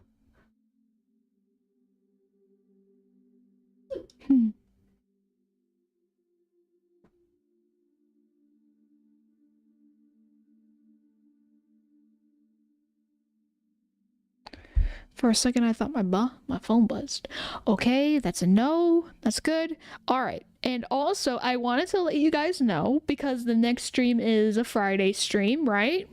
For a second, I thought my phone buzzed. Okay, that's a no. That's good. All right. And also, I wanted to let you guys know, because the next stream is a Friday stream, right?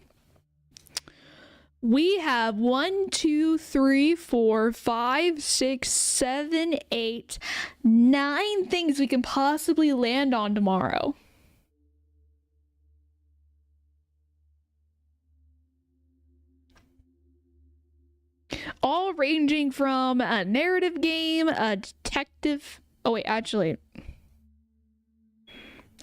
We have 1, 2, 3, 4, 5, 6, 7, 8, 9 things we can possibly land on tomorrow. All ranging from a narrative game, a detective. Oh wait, actually,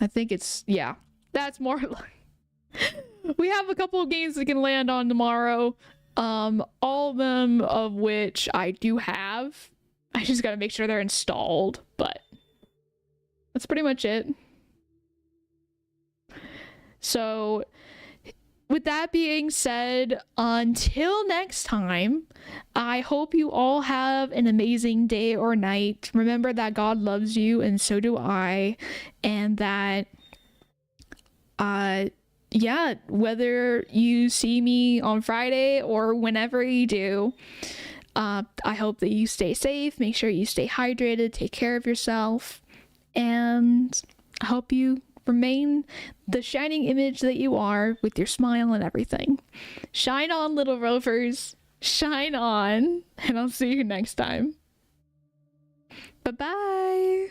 I think it's, yeah, that's more like, we have a couple of games we can land on tomorrow. All of them of which I do have. I just gotta make sure they're installed, but that's pretty much it. So with that being said, until next time, I hope you all have an amazing day or night. Remember that God loves you, and so do I, and that, yeah, whether you see me on Friday or whenever you do, I hope that you stay safe, make sure you stay hydrated, take care of yourself, and I hope you remain the shining image that you are with your smile and everything. Shine on, Little Rovers. Shine on. And I'll see you next time. Bye-bye.